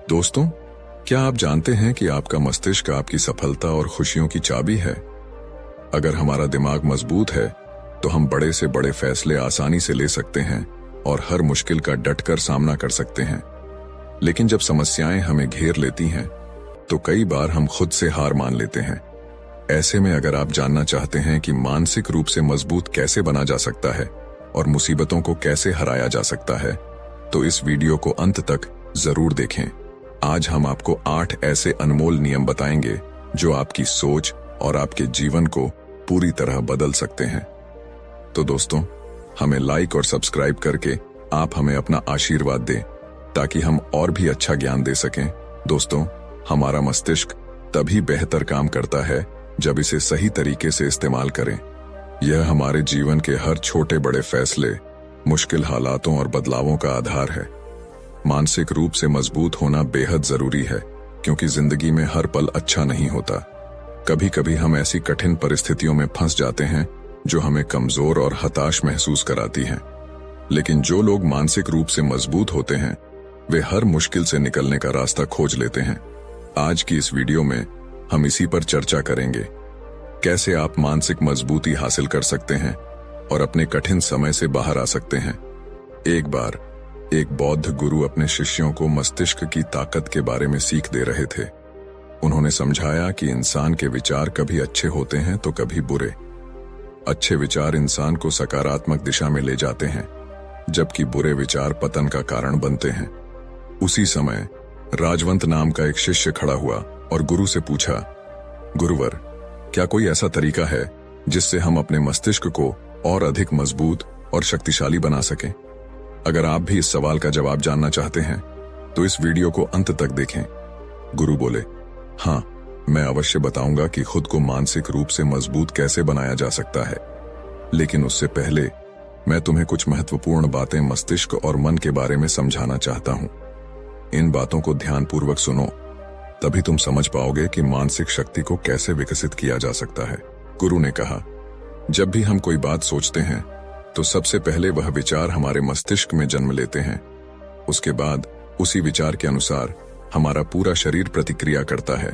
दोस्तों, क्या आप जानते हैं कि आपका मस्तिष्क आपकी सफलता और खुशियों की चाबी है? अगर हमारा दिमाग मजबूत है तो हम बड़े से बड़े फैसले आसानी से ले सकते हैं और हर मुश्किल का डटकर सामना कर सकते हैं। लेकिन जब समस्याएं हमें घेर लेती हैं तो कई बार हम खुद से हार मान लेते हैं। ऐसे में अगर आप जानना चाहते हैं कि मानसिक रूप से मजबूत कैसे बना जा सकता है और मुसीबतों को कैसे हराया जा सकता है, तो इस वीडियो को अंत तक जरूर देखें। आज हम आपको 8 ऐसे अनमोल नियम बताएंगे जो आपकी सोच और आपके जीवन को पूरी तरह बदल सकते हैं। तो दोस्तों, हमें लाइक और सब्सक्राइब करके आप हमें अपना आशीर्वाद दें ताकि हम और भी अच्छा ज्ञान दे सकें। दोस्तों, हमारा मस्तिष्क तभी बेहतर काम करता है जब इसे सही तरीके से इस्तेमाल करें। यह हमारे जीवन के हर छोटे बड़े फैसले, मुश्किल हालातों और बदलावों का आधार है। मानसिक रूप से मजबूत होना बेहद जरूरी है क्योंकि जिंदगी में हर पल अच्छा नहीं होता। कभी कभी हम ऐसी कठिन परिस्थितियों में फंस जाते हैं जो हमें कमजोर और हताश महसूस कराती हैं। लेकिन जो लोग मानसिक रूप से मजबूत होते हैं वे हर मुश्किल से निकलने का रास्ता खोज लेते हैं। आज की इस वीडियो में हम इसी पर चर्चा करेंगे। कैसे आप मानसिक मजबूती हासिल कर सकते हैं और अपने कठिन समय से बाहर आ सकते हैं। एक बार एक बौद्ध गुरु अपने शिष्यों को मस्तिष्क की ताकत के बारे में सीख दे रहे थे। उन्होंने समझाया कि इंसान के विचार कभी अच्छे होते हैं तो कभी बुरे। अच्छे विचार इंसान को सकारात्मक दिशा में ले जाते हैं, जबकि बुरे विचार पतन का कारण बनते हैं। उसी समय राजवंत नाम का एक शिष्य खड़ा हुआ और गुरु से पूछा, गुरुवर, क्या कोई ऐसा तरीका है जिससे हम अपने मस्तिष्क को और अधिक मजबूत और शक्तिशाली बना सकें? अगर आप भी इस सवाल का जवाब जानना चाहते हैं तो इस वीडियो को अंत तक देखें। गुरु बोले, हाँ, मैं अवश्य बताऊंगा कि खुद को मानसिक रूप से मजबूत कैसे बनाया जा सकता है। लेकिन उससे पहले मैं तुम्हें कुछ महत्वपूर्ण बातें मस्तिष्क और मन के बारे में समझाना चाहता हूं। इन बातों को ध्यानपूर्वक सुनो, तभी तुम समझ पाओगे कि मानसिक शक्ति को कैसे विकसित किया जा सकता है। गुरु ने कहा, जब भी हम कोई बात सोचते हैं तो सबसे पहले वह विचार हमारे मस्तिष्क में जन्म लेते हैं। उसके बाद उसी विचार के अनुसार हमारा पूरा शरीर प्रतिक्रिया करता है।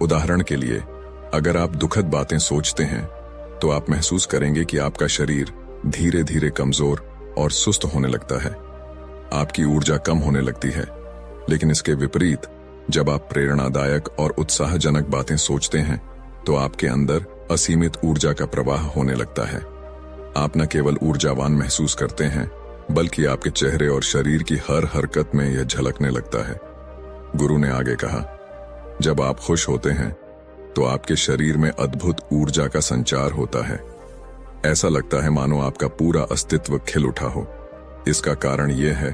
उदाहरण के लिए, अगर आप दुखद बातें सोचते हैं तो आप महसूस करेंगे कि आपका शरीर धीरे धीरे कमजोर और सुस्त होने लगता है। आपकी ऊर्जा कम होने लगती है। लेकिन इसके विपरीत, जब आप प्रेरणादायक और उत्साहजनक बातें सोचते हैं तो आपके अंदर असीमित ऊर्जा का प्रवाह होने लगता है। आप न केवल ऊर्जावान महसूस करते हैं बल्कि आपके चेहरे और शरीर की हर हरकत में यह झलकने लगता है। गुरु ने आगे कहा, जब आप खुश होते हैं तो आपके शरीर में अद्भुत ऊर्जा का संचार होता है। ऐसा लगता है मानो आपका पूरा अस्तित्व खिल उठा हो। इसका कारण यह है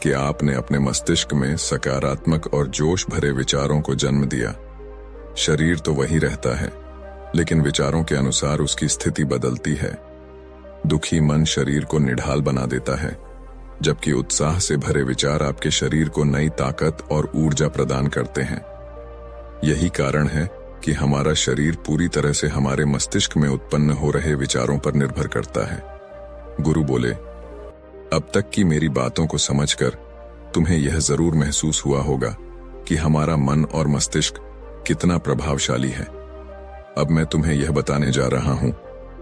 कि आपने अपने मस्तिष्क में सकारात्मक और जोश भरे विचारों को जन्म दिया। शरीर तो वही रहता है, लेकिन विचारों के अनुसार उसकी स्थिति बदलती है। दुखी मन शरीर को निढाल बना देता है, जबकि उत्साह से भरे विचार आपके शरीर को नई ताकत और ऊर्जा प्रदान करते हैं। यही कारण है कि हमारा शरीर पूरी तरह से हमारे मस्तिष्क में उत्पन्न हो रहे विचारों पर निर्भर करता है। गुरु बोले, अब तक की मेरी बातों को समझकर तुम्हें यह जरूर महसूस हुआ होगा कि हमारा मन और मस्तिष्क कितना प्रभावशाली है। अब मैं तुम्हें यह बताने जा रहा हूं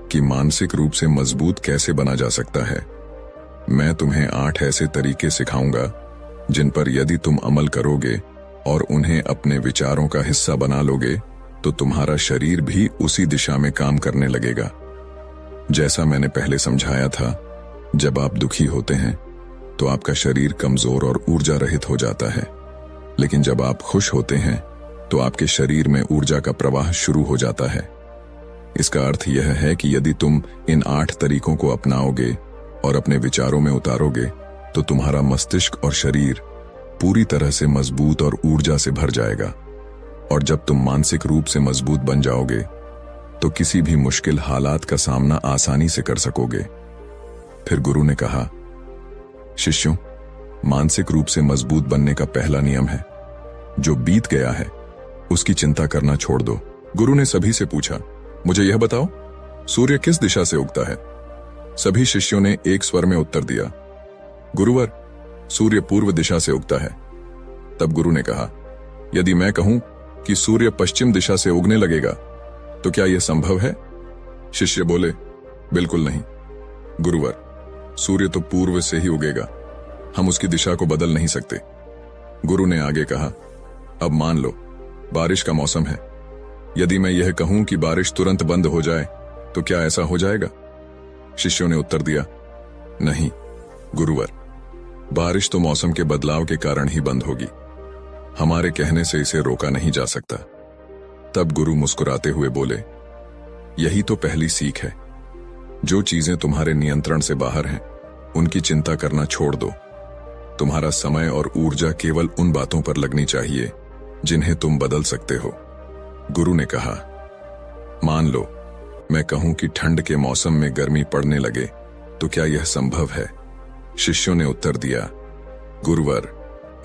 कि मानसिक रूप से मजबूत कैसे बना जा सकता है। मैं तुम्हें 8 ऐसे तरीके सिखाऊंगा जिन पर यदि तुम अमल करोगे और उन्हें अपने विचारों का हिस्सा बना लोगे तो तुम्हारा शरीर भी उसी दिशा में काम करने लगेगा। जैसा मैंने पहले समझाया था, जब आप दुखी होते हैं तो आपका शरीर कमजोर और ऊर्जा रहित हो जाता है। लेकिन जब आप खुश होते हैं तो आपके शरीर में ऊर्जा का प्रवाह शुरू हो जाता है। इसका अर्थ यह है कि यदि तुम इन 8 तरीकों को अपनाओगे और अपने विचारों में उतारोगे तो तुम्हारा मस्तिष्क और शरीर पूरी तरह से मजबूत और ऊर्जा से भर जाएगा। और जब तुम मानसिक रूप से मजबूत बन जाओगे तो किसी भी मुश्किल हालात का सामना आसानी से कर सकोगे। फिर गुरु ने कहा, शिष्यों, मानसिक रूप से मजबूत बनने का पहला नियम है, जो बीत गया है उसकी चिंता करना छोड़ दो। गुरु ने सभी से पूछा, मुझे यह बताओ, सूर्य किस दिशा से उगता है? सभी शिष्यों ने एक स्वर में उत्तर दिया, गुरुवर, सूर्य पूर्व दिशा से उगता है। तब गुरु ने कहा, यदि मैं कहूं कि सूर्य पश्चिम दिशा से उगने लगेगा तो क्या यह संभव है? शिष्य बोले, बिल्कुल नहीं गुरुवर, सूर्य तो पूर्व से ही उगेगा, हम उसकी दिशा को बदल नहीं सकते। गुरु ने आगे कहा, अब मान लो बारिश का मौसम है, यदि मैं यह कहूं कि बारिश तुरंत बंद हो जाए तो क्या ऐसा हो जाएगा? शिष्यों ने उत्तर दिया, नहीं गुरुवर, बारिश तो मौसम के बदलाव के कारण ही बंद होगी, हमारे कहने से इसे रोका नहीं जा सकता। तब गुरु मुस्कुराते हुए बोले, यही तो पहली सीख है, जो चीजें तुम्हारे नियंत्रण से बाहर हैं उनकी चिंता करना छोड़ दो। तुम्हारा समय और ऊर्जा केवल उन बातों पर लगनी चाहिए जिन्हें तुम बदल सकते हो। गुरु ने कहा, मान लो मैं कहूं कि ठंड के मौसम में गर्मी पड़ने लगे तो क्या यह संभव है? शिष्यों ने उत्तर दिया, गुरुवर,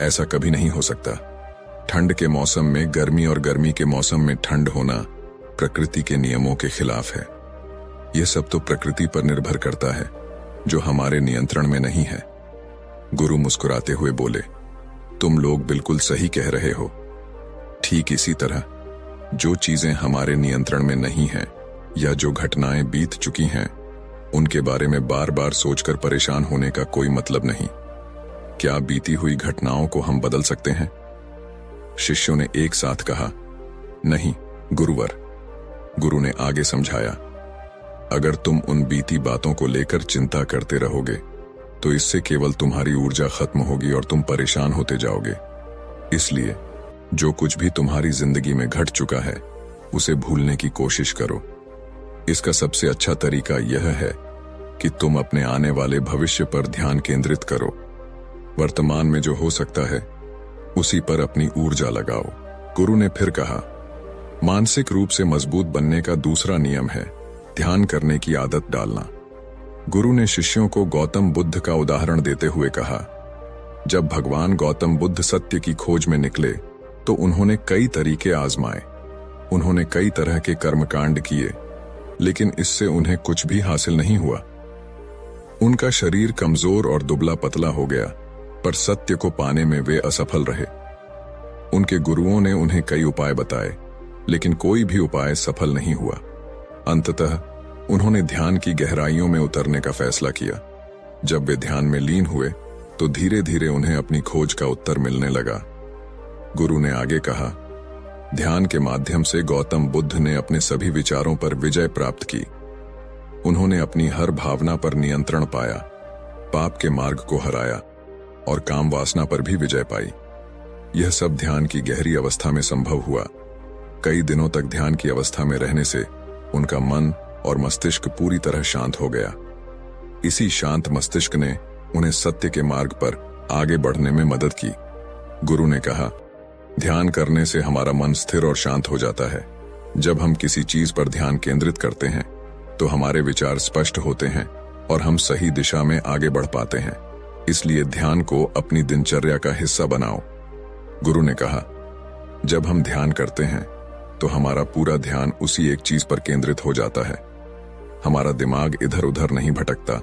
ऐसा कभी नहीं हो सकता। ठंड के मौसम में गर्मी और गर्मी के मौसम में ठंड होना प्रकृति के नियमों के खिलाफ है। यह सब तो प्रकृति पर निर्भर करता है जो हमारे नियंत्रण में नहीं है। गुरु मुस्कुराते हुए बोले, तुम लोग बिल्कुल सही कह रहे हो। ठीक इसी तरह जो चीजें हमारे नियंत्रण में नहीं हैं या जो घटनाएं बीत चुकी हैं उनके बारे में बार बार सोचकर परेशान होने का कोई मतलब नहीं। क्या बीती हुई घटनाओं को हम बदल सकते हैं? शिष्यों ने एक साथ कहा, नहीं गुरुवर। गुरु ने आगे समझाया, अगर तुम उन बीती बातों को लेकर चिंता करते रहोगे तो इससे केवल तुम्हारी ऊर्जा खत्म होगी और तुम परेशान होते जाओगे। इसलिए जो कुछ भी तुम्हारी जिंदगी में घट चुका है उसे भूलने की कोशिश करो। इसका सबसे अच्छा तरीका यह है कि तुम अपने आने वाले भविष्य पर ध्यान केंद्रित करो। वर्तमान में जो हो सकता है उसी पर अपनी ऊर्जा लगाओ। गुरु ने फिर कहा, मानसिक रूप से मजबूत बनने का दूसरा नियम है ध्यान करने की आदत डालना। गुरु ने शिष्यों को गौतम बुद्ध का उदाहरण देते हुए कहा, जब भगवान गौतम बुद्ध सत्य की खोज में निकले तो उन्होंने कई तरीके आजमाए, उन्होंने कई तरह के कर्मकांड किए, लेकिन इससे उन्हें कुछ भी हासिल नहीं हुआ। उनका शरीर कमजोर और दुबला पतला हो गया, पर सत्य को पाने में वे असफल रहे। उनके गुरुओं ने उन्हें कई उपाय बताए, लेकिन कोई भी उपाय सफल नहीं हुआ। अंततः उन्होंने ध्यान की गहराइयों में उतरने का फैसला किया। जब वे ध्यान में लीन हुए तो धीरे धीरे उन्हें अपनी खोज का उत्तर मिलने लगा। गुरु ने आगे कहा, ध्यान के माध्यम से गौतम बुद्ध ने अपने सभी विचारों पर विजय प्राप्त की। उन्होंने अपनी हर भावना पर नियंत्रण पाया, पाप के मार्ग को हराया और काम वासना पर भी विजय पाई। यह सब ध्यान की गहरी अवस्था में संभव हुआ। कई दिनों तक ध्यान की अवस्था में रहने से उनका मन और मस्तिष्क पूरी तरह शांत हो गया। इसी शांत मस्तिष्क ने उन्हें सत्य के मार्ग पर आगे बढ़ने में मदद की। गुरु ने कहा, ध्यान करने से हमारा मन स्थिर और शांत हो जाता है। जब हम किसी चीज पर ध्यान केंद्रित करते हैं तो हमारे विचार स्पष्ट होते हैं और हम सही दिशा में आगे बढ़ पाते हैं। इसलिए ध्यान को अपनी दिनचर्या का हिस्सा बनाओ। गुरु ने कहा, जब हम ध्यान करते हैं तो हमारा पूरा ध्यान उसी एक चीज पर केंद्रित हो जाता है। हमारा दिमाग इधर उधर नहीं भटकता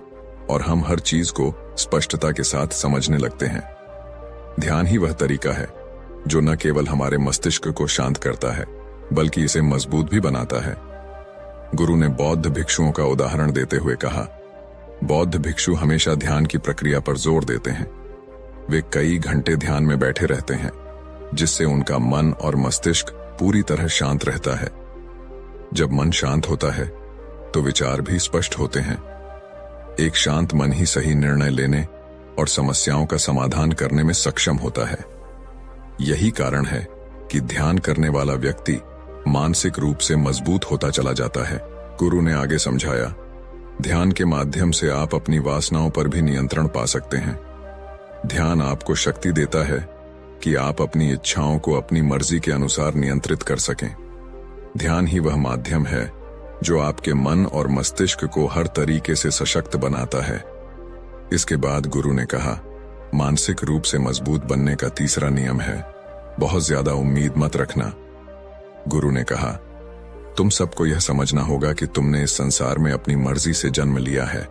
और हम हर चीज को स्पष्टता के साथ समझने लगते हैं। ध्यान ही वह तरीका है जो न केवल हमारे मस्तिष्क को शांत करता है बल्कि इसे मजबूत भी बनाता है। गुरु ने बौद्ध भिक्षुओं का उदाहरण देते हुए कहा, बौद्ध भिक्षु हमेशा ध्यान की प्रक्रिया पर जोर देते हैं। वे कई घंटे ध्यान में बैठे रहते हैं, जिससे उनका मन और मस्तिष्क पूरी तरह शांत रहता है। जब मन शांत होता है तो विचार भी स्पष्ट होते हैं। एक शांत मन ही सही निर्णय लेने और समस्याओं का समाधान करने में सक्षम होता है। यही कारण है कि ध्यान करने वाला व्यक्ति मानसिक रूप से मजबूत होता चला जाता है। गुरु ने आगे समझाया, ध्यान के माध्यम से आप अपनी वासनाओं पर भी नियंत्रण पा सकते हैं। ध्यान आपको शक्ति देता है कि आप अपनी इच्छाओं को अपनी मर्जी के अनुसार नियंत्रित कर सकें। ध्यान ही वह माध्यम है जो आपके मन और मस्तिष्क को हर तरीके से सशक्त बनाता है। इसके बाद गुरु ने कहा, मानसिक रूप से मजबूत बनने का तीसरा नियम है बहुत ज्यादा उम्मीद मत रखना। गुरु ने कहा, तुम सबको यह समझना होगा कि तुमने इस संसार में अपनी मर्जी से जन्म लिया है।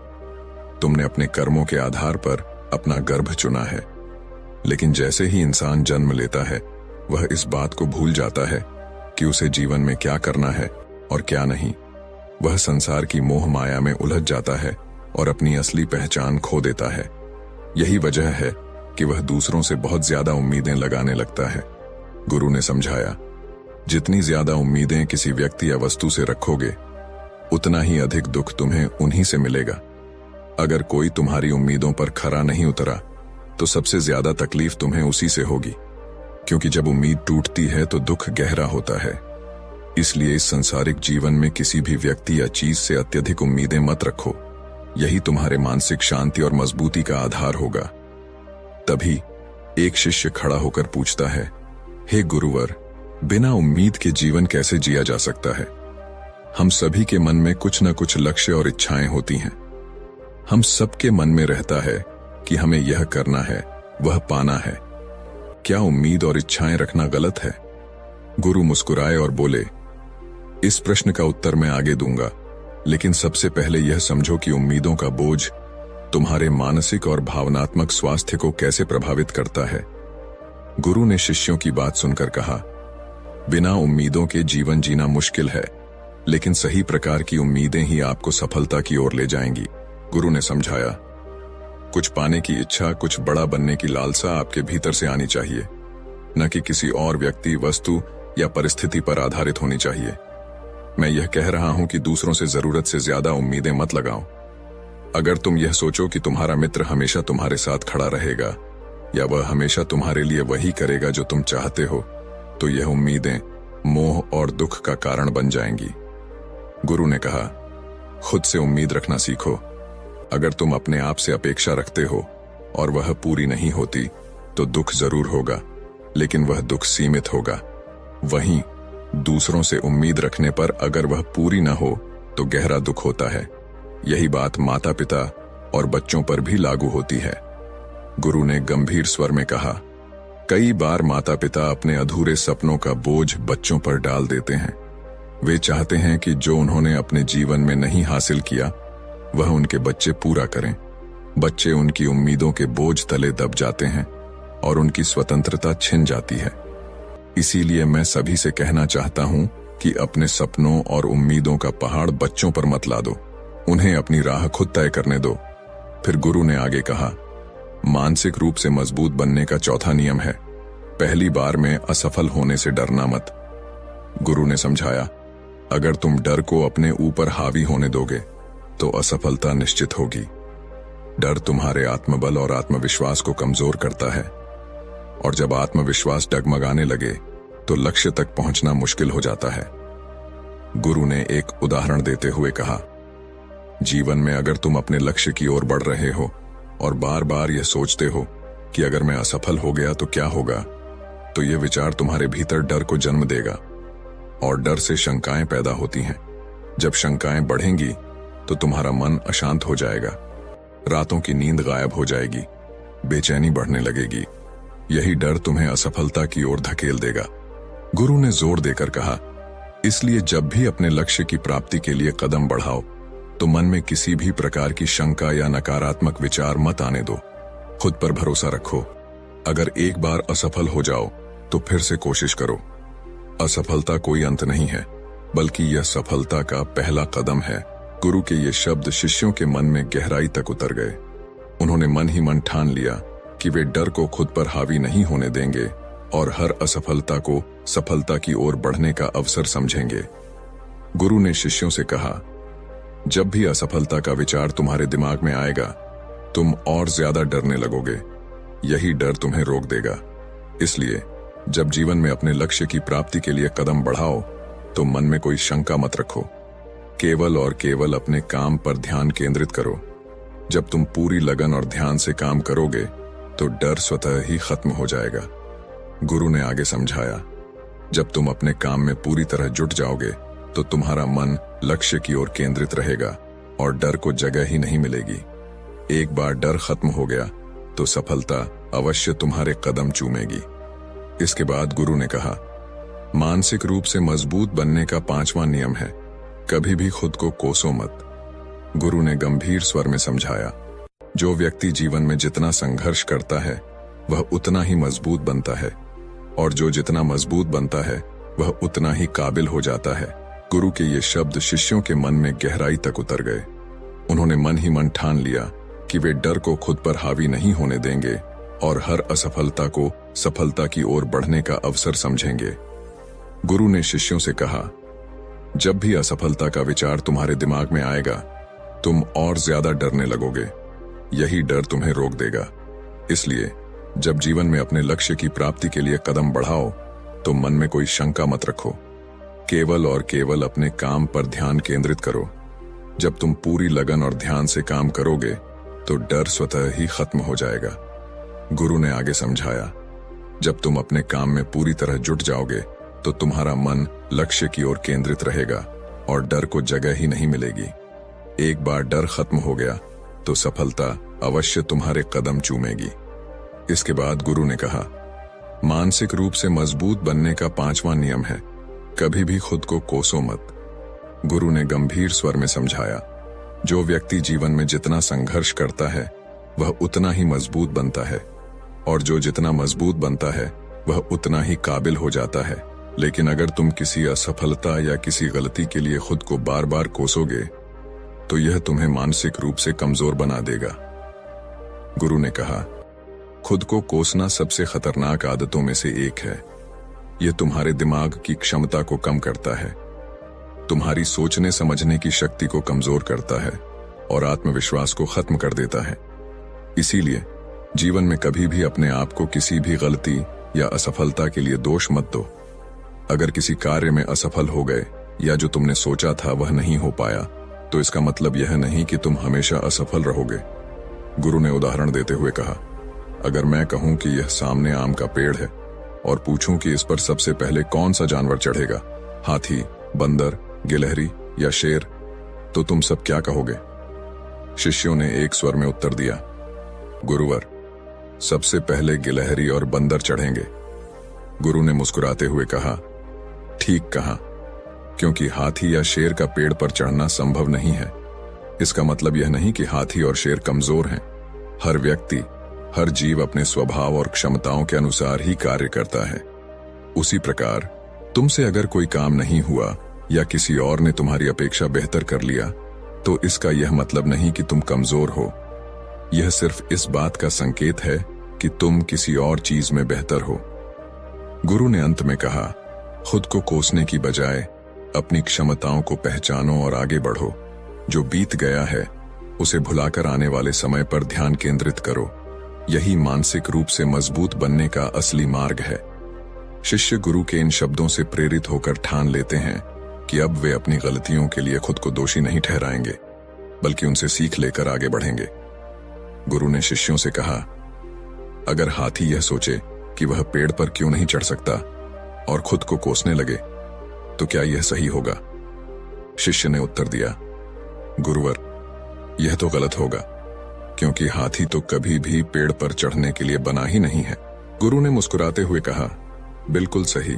तुमने अपने कर्मों के आधार पर अपना गर्भ चुना है। लेकिन जैसे ही इंसान जन्म लेता है वह इस बात को भूल जाता है कि उसे जीवन में क्या करना है और क्या नहीं। वह संसार की मोह माया में उलझ जाता है और अपनी असली पहचान खो देता है। यही वजह है कि वह दूसरों से बहुत ज्यादा उम्मीदें लगाने लगता है। गुरु ने समझाया, जितनी ज्यादा उम्मीदें किसी व्यक्ति या वस्तु से रखोगे उतना ही अधिक दुख तुम्हें उन्हीं से मिलेगा। अगर कोई तुम्हारी उम्मीदों पर खरा नहीं उतरा तो सबसे ज्यादा तकलीफ तुम्हें उसी से होगी, क्योंकि जब उम्मीद टूटती है तो दुख गहरा होता है। इसलिए इस संसारिक जीवन में किसी भी व्यक्ति या चीज से अत्यधिक उम्मीदें मत रखो। यही तुम्हारे मानसिक शांति और मजबूती का आधार होगा। तभी एक शिष्य खड़ा होकर पूछता है, हे गुरुवर, बिना उम्मीद के जीवन कैसे जिया जा सकता है? हम सभी के मन में कुछ न कुछ लक्ष्य और इच्छाएं होती हैं। हम सबके मन में रहता है कि हमें यह करना है, वह पाना है। क्या उम्मीद और इच्छाएं रखना गलत है? गुरु मुस्कुराए और बोले, इस प्रश्न का उत्तर मैं आगे दूंगा, लेकिन सबसे पहले यह समझो कि उम्मीदों का बोझ तुम्हारे मानसिक और भावनात्मक स्वास्थ्य को कैसे प्रभावित करता है। गुरु ने शिष्यों की बात सुनकर कहा, बिना उम्मीदों के जीवन जीना मुश्किल है, लेकिन सही प्रकार की उम्मीदें ही आपको सफलता की ओर ले जाएंगी। गुरु ने समझाया, कुछ पाने की इच्छा, कुछ बड़ा बनने की लालसा आपके भीतर से आनी चाहिए, न कि किसी और व्यक्ति, वस्तु या परिस्थिति पर आधारित होनी चाहिए। मैं यह कह रहा हूं कि दूसरों से जरूरत से ज्यादा उम्मीदें मत लगाओ। अगर तुम यह सोचो कि तुम्हारा मित्र हमेशा तुम्हारे साथ खड़ा रहेगा या वह हमेशा तुम्हारे लिए वही करेगा जो तुम चाहते हो, तो यह उम्मीदें मोह और दुख का कारण बन जाएंगी। गुरु ने कहा, खुद से उम्मीद रखना सीखो। अगर तुम अपने आप से अपेक्षा रखते हो और वह पूरी नहीं होती तो दुख जरूर होगा, लेकिन वह दुख सीमित होगा। वहीं दूसरों से उम्मीद रखने पर अगर वह पूरी न हो तो गहरा दुख होता है। यही बात माता पिता और बच्चों पर भी लागू होती है। गुरु ने गंभीर स्वर में कहा, कई बार माता पिता अपने अधूरे सपनों का बोझ बच्चों पर डाल देते हैं। वे चाहते हैं कि जो उन्होंने अपने जीवन में नहीं हासिल किया वह उनके बच्चे पूरा करें। बच्चे उनकी उम्मीदों के बोझ तले दब जाते हैं और उनकी स्वतंत्रता छिन जाती है। इसीलिए मैं सभी से कहना चाहता हूं कि अपने सपनों और उम्मीदों का पहाड़ बच्चों पर मत ला दो, उन्हें अपनी राह खुद तय करने दो। फिर गुरु ने आगे कहा, मानसिक रूप से मजबूत बनने का चौथा नियम है, पहली बार में असफल होने से डरना मत। गुरु ने समझाया, अगर तुम डर को अपने ऊपर हावी होने दोगे तो असफलता निश्चित होगी। डर तुम्हारे आत्मबल और आत्मविश्वास को कमजोर करता है, और जब आत्मविश्वास डगमगाने लगे तो लक्ष्य तक पहुंचना मुश्किल हो जाता है। गुरु ने एक उदाहरण देते हुए कहा, जीवन में अगर तुम अपने लक्ष्य की ओर बढ़ रहे हो और बार बार यह सोचते हो कि अगर मैं असफल हो गया तो क्या होगा, तो यह विचार तुम्हारे भीतर डर को जन्म देगा और डर से शंकाएं पैदा होती हैं। जब शंकाएं बढ़ेंगी तो तुम्हारा मन अशांत हो जाएगा, रातों की नींद गायब हो जाएगी, बेचैनी बढ़ने लगेगी। यही डर तुम्हें असफलता की ओर धकेल देगा। गुरु ने जोर देकर कहा, इसलिए जब भी अपने लक्ष्य की प्राप्ति के लिए कदम बढ़ाओ तो मन में किसी भी प्रकार की शंका या नकारात्मक विचार मत आने दो। खुद पर भरोसा रखो। अगर एक बार असफल हो जाओ तो फिर से कोशिश करो। असफलता कोई अंत नहीं है, बल्कि यह सफलता का पहला कदम है। गुरु के ये शब्द शिष्यों के मन में गहराई तक उतर गए। उन्होंने मन ही मन ठान लिया कि वे डर को खुद पर हावी नहीं होने देंगे और हर असफलता को सफलता की ओर बढ़ने का अवसर समझेंगे। गुरु ने शिष्यों से कहा, जब भी असफलता का विचार तुम्हारे दिमाग में आएगा तुम और ज्यादा डरने लगोगे। यही डर तुम्हें रोक देगा। इसलिए जब जीवन में अपने लक्ष्य की प्राप्ति के लिए कदम बढ़ाओ तो मन में कोई शंका मत रखो। केवल और केवल अपने काम पर ध्यान केंद्रित करो। जब तुम पूरी लगन और ध्यान से काम करोगे तो डर स्वतः ही खत्म हो जाएगा। गुरु ने आगे समझाया, जब तुम अपने काम में पूरी तरह जुट जाओगे तो तुम्हारा मन लक्ष्य की ओर केंद्रित रहेगा और डर को जगह ही नहीं मिलेगी। एक बार डर खत्म हो गया तो सफलता अवश्य तुम्हारे कदम चूमेगी। इसके बाद गुरु ने कहा, मानसिक रूप से मजबूत बनने का पांचवा नियम है, कभी भी खुद को कोसो मत। गुरु ने गंभीर स्वर में समझाया, जो व्यक्ति जीवन में जितना संघर्ष करता है वह उतना ही मजबूत बनता है, और जो जितना मजबूत बनता है वह उतना ही काबिल हो जाता है। गुरु के ये शब्द शिष्यों के मन में गहराई तक उतर गए। उन्होंने मन ही मन ठान लिया कि वे डर को खुद पर हावी नहीं होने देंगे और हर असफलता को सफलता की ओर बढ़ने का अवसर समझेंगे। गुरु ने शिष्यों से कहा, जब भी असफलता का विचार तुम्हारे दिमाग में आएगा, तुम और ज्यादा डरने लगोगे। यही डर तुम्हें रोक देगा। इसलिए जब जीवन में अपने लक्ष्य की प्राप्ति के लिए कदम बढ़ाओ तो मन में कोई शंका मत रखो। केवल और केवल अपने काम पर ध्यान केंद्रित करो। जब तुम पूरी लगन और ध्यान से काम करोगे तो डर स्वतः ही खत्म हो जाएगा। गुरु ने आगे समझाया, जब तुम अपने काम में पूरी तरह जुट जाओगे तो तुम्हारा मन लक्ष्य की ओर केंद्रित रहेगा और डर को जगह ही नहीं मिलेगी। एक बार डर खत्म हो गया तो सफलता अवश्य तुम्हारे कदम चूमेगी। इसके बाद गुरु ने कहा, मानसिक रूप से मजबूत बनने का 5वां नियम है, कभी भी खुद को कोसो मत। गुरु ने गंभीर स्वर में समझाया, जो व्यक्ति जीवन में जितना संघर्ष करता है वह उतना ही मजबूत बनता है, और जो जितना मजबूत बनता है वह उतना ही काबिल हो जाता है। लेकिन अगर तुम किसी असफलता या किसी गलती के लिए खुद को बार बार कोसोगे तो यह तुम्हें मानसिक रूप से कमजोर बना देगा। गुरु ने कहा, खुद को कोसना सबसे खतरनाक आदतों में से एक है। यह तुम्हारे दिमाग की क्षमता को कम करता है, तुम्हारी सोचने समझने की शक्ति को कमजोर करता है और आत्मविश्वास को खत्म कर देता है। इसीलिए जीवन में कभी भी अपने आप को किसी भी गलती या असफलता के लिए दोष मत दो। अगर किसी कार्य में असफल हो गए या जो तुमने सोचा था वह नहीं हो पाया, तो इसका मतलब यह नहीं कि तुम हमेशा असफल रहोगे। गुरु ने उदाहरण देते हुए कहा, अगर मैं कहूं कि यह सामने आम का पेड़ है और पूछूं कि इस पर सबसे पहले कौन सा जानवर चढ़ेगा, हाथी, बंदर, गिलहरी या शेर, तो तुम सब क्या कहोगे? शिष्यों ने एक स्वर में उत्तर दिया, गुरुवर, सबसे पहले गिलहरी और बंदर चढ़ेंगे। गुरु ने मुस्कुराते हुए कहा, ठीक कहा, क्योंकि हाथी या शेर का पेड़ पर चढ़ना संभव नहीं है। इसका मतलब यह नहीं कि हाथी और शेर कमजोर हैं। हर व्यक्ति, हर जीव अपने स्वभाव और क्षमताओं के अनुसार ही कार्य करता है। उसी प्रकार तुमसे अगर कोई काम नहीं हुआ या किसी और ने तुम्हारी अपेक्षा बेहतर कर लिया, तो इसका यह मतलब नहीं कि तुम कमजोर हो। यह सिर्फ इस बात का संकेत है कि तुम किसी और चीज में बेहतर हो। गुरु ने अंत में कहा, खुद को कोसने की बजाय अपनी क्षमताओं को पहचानो और आगे बढ़ो। जो बीत गया है उसे भुलाकर आने वाले समय पर ध्यान केंद्रित करो। यही मानसिक रूप से मजबूत बनने का असली मार्ग है। शिष्य गुरु के इन शब्दों से प्रेरित होकर ठान लेते हैं कि अब वे अपनी गलतियों के लिए खुद को दोषी नहीं ठहराएंगे, बल्कि उनसे सीख लेकर आगे बढ़ेंगे। गुरु ने शिष्यों से कहा, अगर हाथी यह सोचे कि वह पेड़ पर क्यों नहीं चढ़ सकता और खुद को कोसने लगे, तो क्या यह सही होगा? शिष्य ने उत्तर दिया, गुरुवर, यह तो गलत होगा, क्योंकि हाथी तो कभी भी पेड़ पर चढ़ने के लिए बना ही नहीं है। गुरु ने मुस्कुराते हुए कहा, बिल्कुल सही।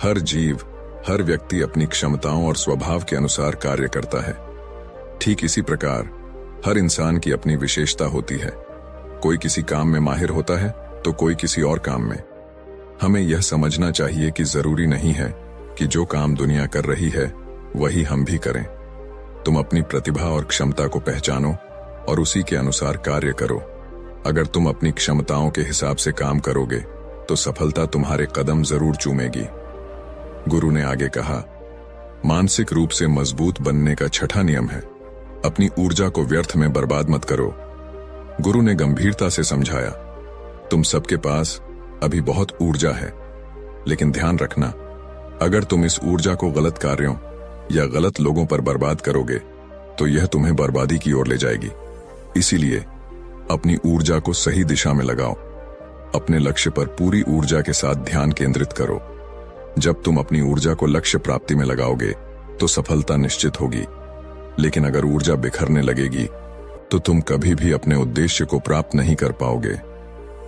हर जीव, हर व्यक्ति अपनी क्षमताओं और स्वभाव के अनुसार कार्य करता है। ठीक इसी प्रकार हर इंसान की अपनी विशेषता होती है। कोई किसी काम में माहिर होता है तो कोई किसी और काम में। हमें यह समझना चाहिए कि जरूरी नहीं है कि जो काम दुनिया कर रही है वही हम भी करें। तुम अपनी प्रतिभा और क्षमता को पहचानो और उसी के अनुसार कार्य करो। अगर तुम अपनी क्षमताओं के हिसाब से काम करोगे तो सफलता तुम्हारे कदम जरूर चूमेगी। गुरु ने आगे कहा, मानसिक रूप से मजबूत बनने का 6वां नियम है, अपनी ऊर्जा को व्यर्थ में बर्बाद मत करो। गुरु ने गंभीरता से समझाया, तुम सबके पास अभी बहुत ऊर्जा है, लेकिन ध्यान रखना, अगर तुम इस ऊर्जा को गलत कार्यों या गलत लोगों पर बर्बाद करोगे तो यह तुम्हें बर्बादी की ओर ले जाएगी। इसीलिए अपनी ऊर्जा को सही दिशा में लगाओ। अपने लक्ष्य पर पूरी ऊर्जा के साथ ध्यान केंद्रित करो। जब तुम अपनी ऊर्जा को लक्ष्य प्राप्ति में लगाओगे तो सफलता निश्चित होगी, लेकिन अगर ऊर्जा बिखरने लगेगी तो तुम कभी भी अपने उद्देश्य को प्राप्त नहीं कर पाओगे।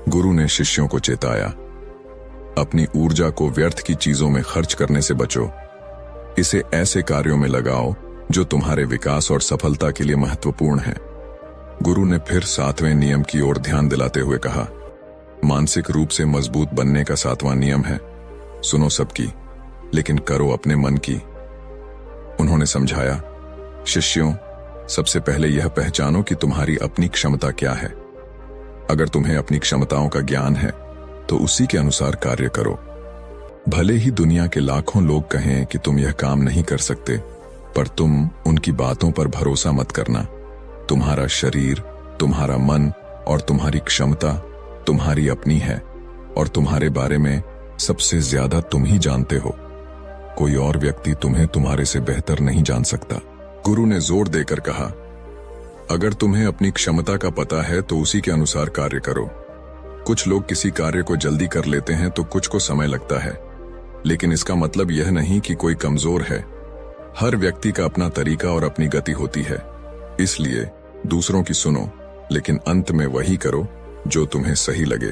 गुरु ने शिष्यों को चेताया, अपनी ऊर्जा को व्यर्थ की चीजों में खर्च करने से बचो। इसे ऐसे कार्यों में लगाओ जो तुम्हारे विकास और सफलता के लिए महत्वपूर्ण है। गुरु ने फिर 7वें नियम की ओर ध्यान दिलाते हुए कहा, मानसिक रूप से मजबूत बनने का 7वां नियम है, सुनो सबकी लेकिन करो अपने मन की। उन्होंने समझाया, शिष्यों, सबसे पहले यह पहचानो कि तुम्हारी अपनी क्षमता क्या है। अगर तुम्हें अपनी क्षमताओं का ज्ञान है तो उसी के अनुसार कार्य करो। भले ही दुनिया के लाखों लोग कहें कि तुम यह काम नहीं कर सकते, पर तुम उनकी बातों पर भरोसा मत करना। तुम्हारा शरीर, तुम्हारा मन और तुम्हारी क्षमता तुम्हारी अपनी है और तुम्हारे बारे में सबसे ज्यादा तुम ही जानते हो। कोई और व्यक्ति तुम्हें तुम्हारे से बेहतर नहीं जान सकता। गुरु ने जोर देकर कहा, अगर तुम्हें अपनी क्षमता का पता है तो उसी के अनुसार कार्य करो। कुछ लोग किसी कार्य को जल्दी कर लेते हैं तो कुछ को समय लगता है, लेकिन इसका मतलब यह नहीं कि कोई कमजोर है। हर व्यक्ति का अपना तरीका और अपनी गति होती है। इसलिए दूसरों की सुनो, लेकिन अंत में वही करो जो तुम्हें सही लगे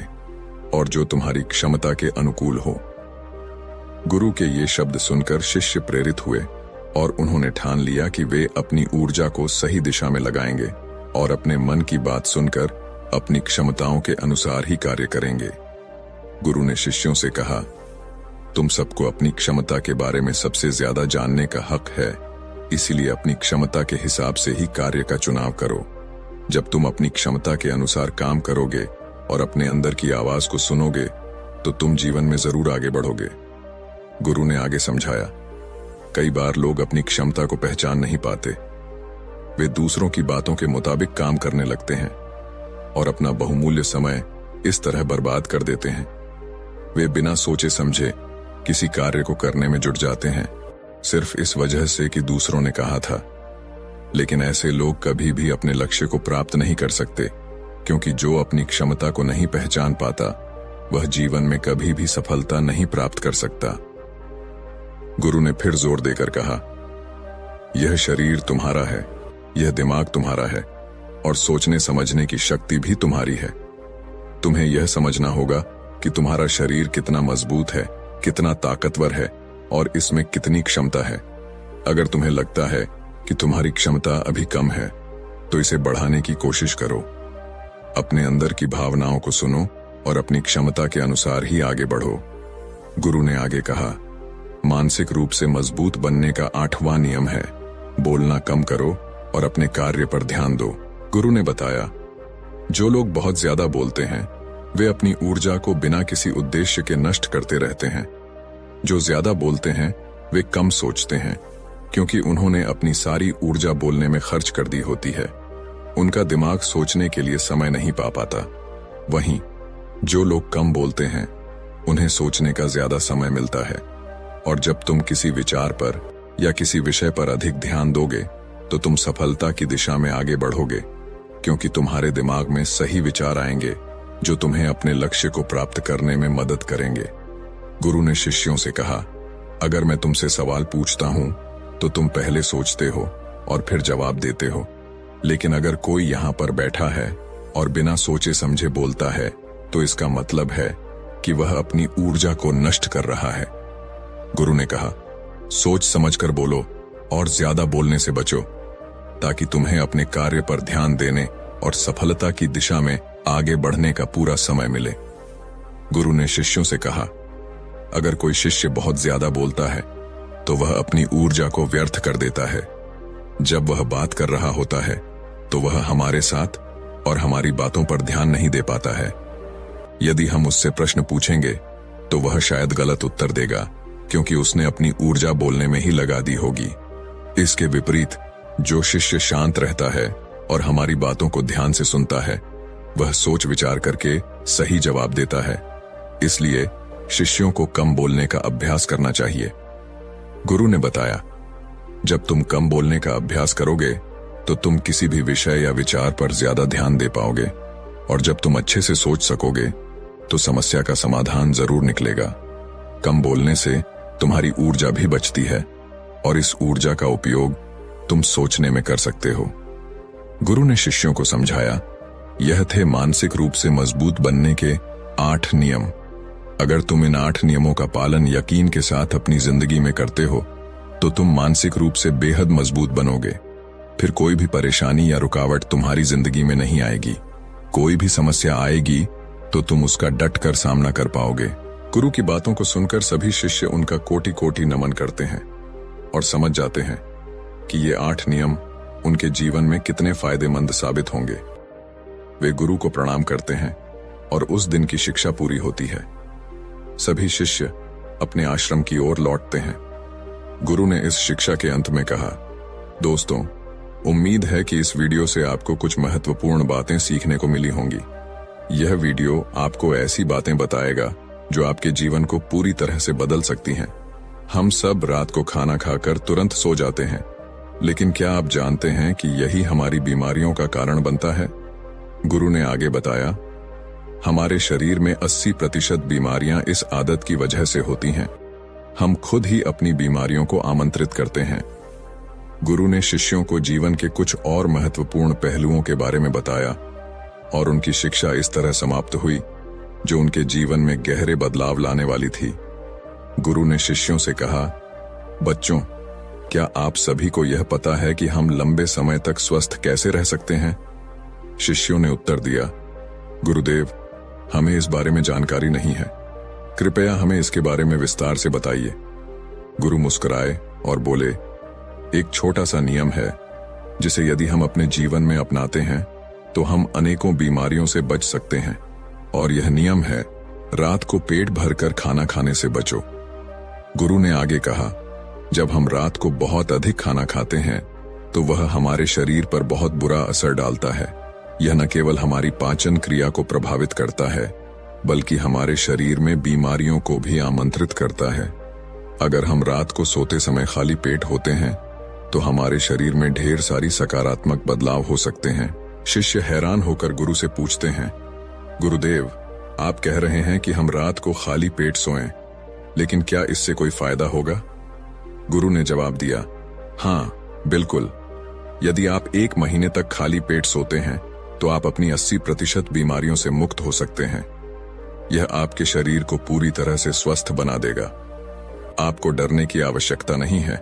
और जो तुम्हारी क्षमता के अनुकूल हो। गुरु के ये शब्द सुनकर शिष्य प्रेरित हुए और उन्होंने ठान लिया कि वे अपनी ऊर्जा को सही दिशा में लगाएंगे और अपने मन की बात सुनकर अपनी क्षमताओं के अनुसार ही कार्य करेंगे। गुरु ने शिष्यों से कहा, तुम सबको अपनी क्षमता के बारे में सबसे ज्यादा जानने का हक है, इसीलिए अपनी क्षमता के हिसाब से ही कार्य का चुनाव करो। जब तुम अपनी क्षमता के अनुसार काम करोगे और अपने अंदर की आवाज को सुनोगे तो तुम जीवन में जरूर आगे बढ़ोगे। गुरु ने आगे समझाया, कई बार लोग अपनी क्षमता को पहचान नहीं पाते। वे दूसरों की बातों के मुताबिक काम करने लगते हैं और अपना बहुमूल्य समय इस तरह बर्बाद कर देते हैं। वे बिना सोचे समझे किसी कार्य को करने में जुट जाते हैं, सिर्फ इस वजह से कि दूसरों ने कहा था। लेकिन ऐसे लोग कभी भी अपने लक्ष्य को प्राप्त नहीं कर सकते, क्योंकि जो अपनी क्षमता को नहीं पहचान पाता वह जीवन में कभी भी सफलता नहीं प्राप्त कर सकता। गुरु ने फिर जोर देकर कहा, यह शरीर तुम्हारा है, यह दिमाग तुम्हारा है और सोचने समझने की शक्ति भी तुम्हारी है। तुम्हें यह समझना होगा कि तुम्हारा शरीर कितना मजबूत है, कितना ताकतवर है और इसमें कितनी क्षमता है। अगर तुम्हें लगता है कि तुम्हारी क्षमता अभी कम है तो इसे बढ़ाने की कोशिश करो। अपने अंदर की भावनाओं को सुनो और अपनी क्षमता के अनुसार ही आगे बढ़ो। गुरु ने आगे कहा, मानसिक रूप से मजबूत बनने का 8वां नियम है, बोलना कम करो और अपने कार्य पर ध्यान दो। गुरु ने बताया, जो लोग बहुत ज्यादा बोलते हैं वे अपनी ऊर्जा को बिना किसी उद्देश्य के नष्ट करते रहते हैं। जो ज्यादा बोलते हैं वे कम सोचते हैं, क्योंकि उन्होंने अपनी सारी ऊर्जा बोलने में खर्च कर दी होती है। उनका दिमाग सोचने के लिए समय नहीं पा पाता। वहीं जो लोग कम बोलते हैं उन्हें सोचने का ज्यादा समय मिलता है, और जब तुम किसी विचार पर या किसी विषय पर अधिक ध्यान दोगे तो तुम सफलता की दिशा में आगे बढ़ोगे, क्योंकि तुम्हारे दिमाग में सही विचार आएंगे जो तुम्हें अपने लक्ष्य को प्राप्त करने में मदद करेंगे। गुरु ने शिष्यों से कहा, अगर मैं तुमसे सवाल पूछता हूं तो तुम पहले सोचते हो और फिर जवाब देते हो, लेकिन अगर कोई यहां पर बैठा है और बिना सोचे समझे बोलता है तो इसका मतलब है कि वह अपनी ऊर्जा को नष्ट कर रहा है। गुरु ने कहा, सोच समझकर बोलो और ज्यादा बोलने से बचो, ताकि तुम्हें अपने कार्य पर ध्यान देने और सफलता की दिशा में आगे बढ़ने का पूरा समय मिले। गुरु ने शिष्यों से कहा, अगर कोई शिष्य बहुत ज्यादा बोलता है तो वह अपनी ऊर्जा को व्यर्थ कर देता है। जब वह बात कर रहा होता है तो वह हमारे साथ और हमारी बातों पर ध्यान नहीं दे पाता है। यदि हम उससे प्रश्न पूछेंगे तो वह शायद गलत उत्तर देगा, क्योंकि उसने अपनी ऊर्जा बोलने में ही लगा दी होगी। इसके विपरीत जो शिष्य शांत रहता है और हमारी बातों को ध्यान से सुनता है वह सोच विचार करके सही जवाब देता है। इसलिए शिष्यों को कम बोलने का अभ्यास करना चाहिए। गुरु ने बताया, जब तुम कम बोलने का अभ्यास करोगे तो तुम किसी भी विषय या विचार पर ज्यादा ध्यान दे पाओगे, और जब तुम अच्छे से सोच सकोगे तो समस्या का समाधान जरूर निकलेगा। कम बोलने से तुम्हारी ऊर्जा भी बचती है और इस ऊर्जा का उपयोग तुम सोचने में कर सकते हो। गुरु ने शिष्यों को समझाया, यह थे मानसिक रूप से मजबूत बनने के 8 नियम। अगर तुम इन 8 नियमों का पालन यकीन के साथ अपनी जिंदगी में करते हो तो तुम मानसिक रूप से बेहद मजबूत बनोगे। फिर कोई भी परेशानी या रुकावट तुम्हारी जिंदगी में नहीं आएगी। कोई भी समस्या आएगी तो तुम उसका डट कर सामना कर पाओगे। गुरु की बातों को सुनकर सभी शिष्य उनका कोटि कोटि नमन करते हैं और समझ जाते हैं कि ये 8 नियम उनके जीवन में कितने फायदेमंद साबित होंगे। वे गुरु को प्रणाम करते हैं और उस दिन की शिक्षा पूरी होती है। सभी शिष्य अपने आश्रम की ओर लौटते हैं। गुरु ने इस शिक्षा के अंत में कहा, दोस्तों, उम्मीद है कि इस वीडियो से आपको कुछ महत्वपूर्ण बातें सीखने को मिली होंगी। यह वीडियो आपको ऐसी बातें बताएगा जो आपके जीवन को पूरी तरह से बदल सकती हैं। हम सब रात को खाना खाकर तुरंत सो जाते हैं, लेकिन क्या आप जानते हैं कि यही हमारी बीमारियों का कारण बनता है? गुरु ने आगे बताया, हमारे शरीर में 80% बीमारियां इस आदत की वजह से होती हैं। हम खुद ही अपनी बीमारियों को आमंत्रित करते हैं। गुरु ने शिष्यों को जीवन के कुछ और महत्वपूर्ण पहलुओं के बारे में बताया और उनकी शिक्षा इस तरह समाप्त हुई जो उनके जीवन में गहरे बदलाव लाने वाली थी। गुरु ने शिष्यों से कहा, बच्चों, क्या आप सभी को यह पता है कि हम लंबे समय तक स्वस्थ कैसे रह सकते हैं? शिष्यों ने उत्तर दिया, गुरुदेव, हमें इस बारे में जानकारी नहीं है। कृपया हमें इसके बारे में विस्तार से बताइए। गुरु मुस्कुराए और बोले, एक छोटा सा नियम है जिसे यदि हम अपने जीवन में अपनाते हैं तो हम अनेकों बीमारियों से बच सकते हैं, और यह नियम है, रात को पेट भरकर खाना खाने से बचो। गुरु ने आगे कहा, जब हम रात को बहुत अधिक खाना खाते हैं तो वह हमारे शरीर पर बहुत बुरा असर डालता है। यह न केवल हमारी पाचन क्रिया को प्रभावित करता है, बल्कि हमारे शरीर में बीमारियों को भी आमंत्रित करता है। अगर हम रात को सोते समय खाली पेट होते हैं तो हमारे शरीर में ढेर सारी सकारात्मक बदलाव हो सकते हैं। शिष्य हैरान होकर गुरु से पूछते हैं, गुरुदेव, आप कह रहे हैं कि हम रात को खाली पेट सोएं, लेकिन क्या इससे कोई फायदा होगा? गुरु ने जवाब दिया, हाँ, बिल्कुल। यदि आप 1 महीने तक खाली पेट सोते हैं तो आप अपनी 80% बीमारियों से मुक्त हो सकते हैं। यह आपके शरीर को पूरी तरह से स्वस्थ बना देगा। आपको डरने की आवश्यकता नहीं है,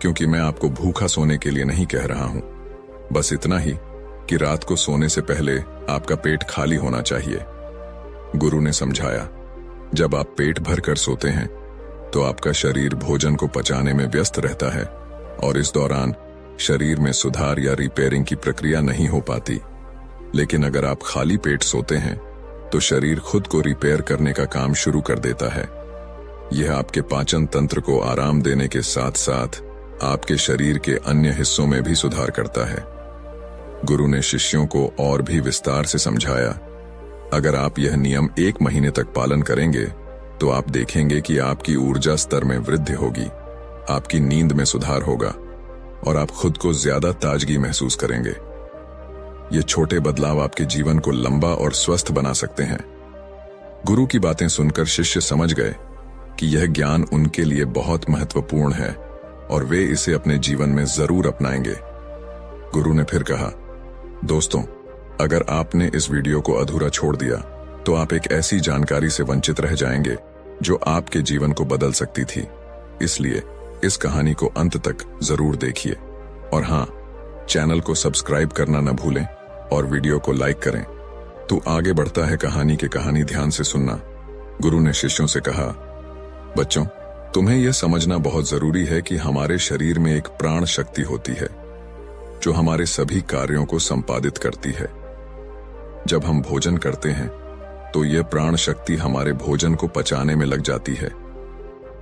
क्योंकि मैं आपको भूखा सोने के लिए नहीं कह रहा हूं। बस इतना ही कि रात को सोने से पहले आपका पेट खाली होना चाहिए। गुरु ने समझाया, जब आप पेट भर कर सोते हैं तो आपका शरीर भोजन को पचाने में व्यस्त रहता है और इस दौरान शरीर में सुधार या रिपेयरिंग की प्रक्रिया नहीं हो पाती। लेकिन अगर आप खाली पेट सोते हैं तो शरीर खुद को रिपेयर करने का काम शुरू कर देता है। यह आपके पाचन तंत्र को आराम देने के साथ साथ आपके शरीर के अन्य हिस्सों में भी सुधार करता है। गुरु ने शिष्यों को और भी विस्तार से समझाया, अगर आप यह नियम 1 महीने तक पालन करेंगे तो आप देखेंगे कि आपकी ऊर्जा स्तर में वृद्धि होगी, आपकी नींद में सुधार होगा और आप खुद को ज्यादा ताजगी महसूस करेंगे। ये छोटे बदलाव आपके जीवन को लंबा और स्वस्थ बना सकते हैं। गुरु की बातें सुनकर शिष्य समझ गए कि यह ज्ञान उनके लिए बहुत महत्वपूर्ण है और वे इसे अपने जीवन में जरूर अपनाएंगे। गुरु ने फिर कहा, दोस्तों, अगर आपने इस वीडियो को अधूरा छोड़ दिया तो आप एक ऐसी जानकारी से वंचित रह जाएंगे जो आपके जीवन को बदल सकती थी। इसलिए इस कहानी को अंत तक जरूर देखिए और हाँ, चैनल को सब्सक्राइब करना न भूलें और वीडियो को लाइक करें। तो आगे बढ़ता है कहानी के कहानी ध्यान से सुनना। गुरु ने शिष्यों से कहा, बच्चों, तुम्हें यह समझना बहुत जरूरी है कि हमारे शरीर में एक प्राण शक्ति होती है जो हमारे सभी कार्यों को संपादित करती है। जब हम भोजन करते हैं तो यह प्राण शक्ति हमारे भोजन को पचाने में लग जाती है,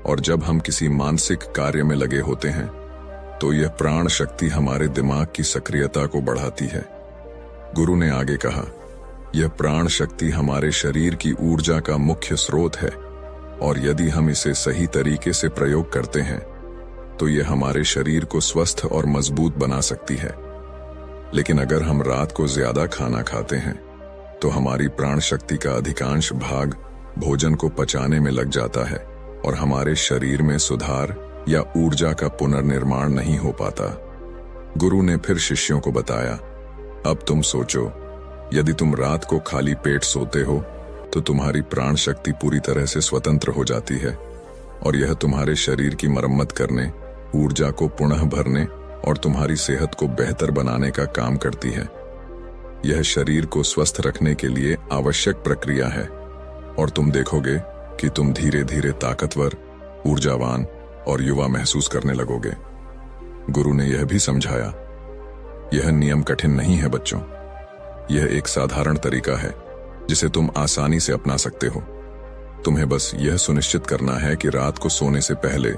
और जब हम किसी मानसिक कार्य में लगे होते हैं तो यह प्राण शक्ति हमारे दिमाग की सक्रियता को बढ़ाती है। गुरु ने आगे कहा, यह प्राण शक्ति हमारे शरीर की ऊर्जा का मुख्य स्रोत है और यदि हम इसे सही तरीके से प्रयोग करते हैं तो यह हमारे शरीर को स्वस्थ और मजबूत बना सकती है। लेकिन अगर हम रात को ज्यादा खाना खाते हैं तो हमारी प्राण शक्ति का अधिकांश भाग भोजन को पचाने में लग जाता है और हमारे शरीर में सुधार या ऊर्जा का पुनर्निर्माण नहीं हो पाता। गुरु ने फिर शिष्यों को बताया, अब तुम सोचो, यदि तुम रात को खाली पेट सोते हो तो तुम्हारी प्राण शक्ति पूरी तरह से स्वतंत्र हो जाती है और यह तुम्हारे शरीर की मरम्मत करने, ऊर्जा को पुनः भरने और तुम्हारी सेहत को बेहतर बनाने का काम करती है। यह शरीर को स्वस्थ रखने के लिए आवश्यक प्रक्रिया है और तुम देखोगे कि तुम धीरे धीरे ताकतवर, ऊर्जावान और युवा महसूस करने लगोगे। गुरु ने यह भी समझाया, यह नियम कठिन नहीं है बच्चों, यह एक साधारण तरीका है जिसे तुम आसानी से अपना सकते हो। तुम्हें बस यह सुनिश्चित करना है कि रात को सोने से पहले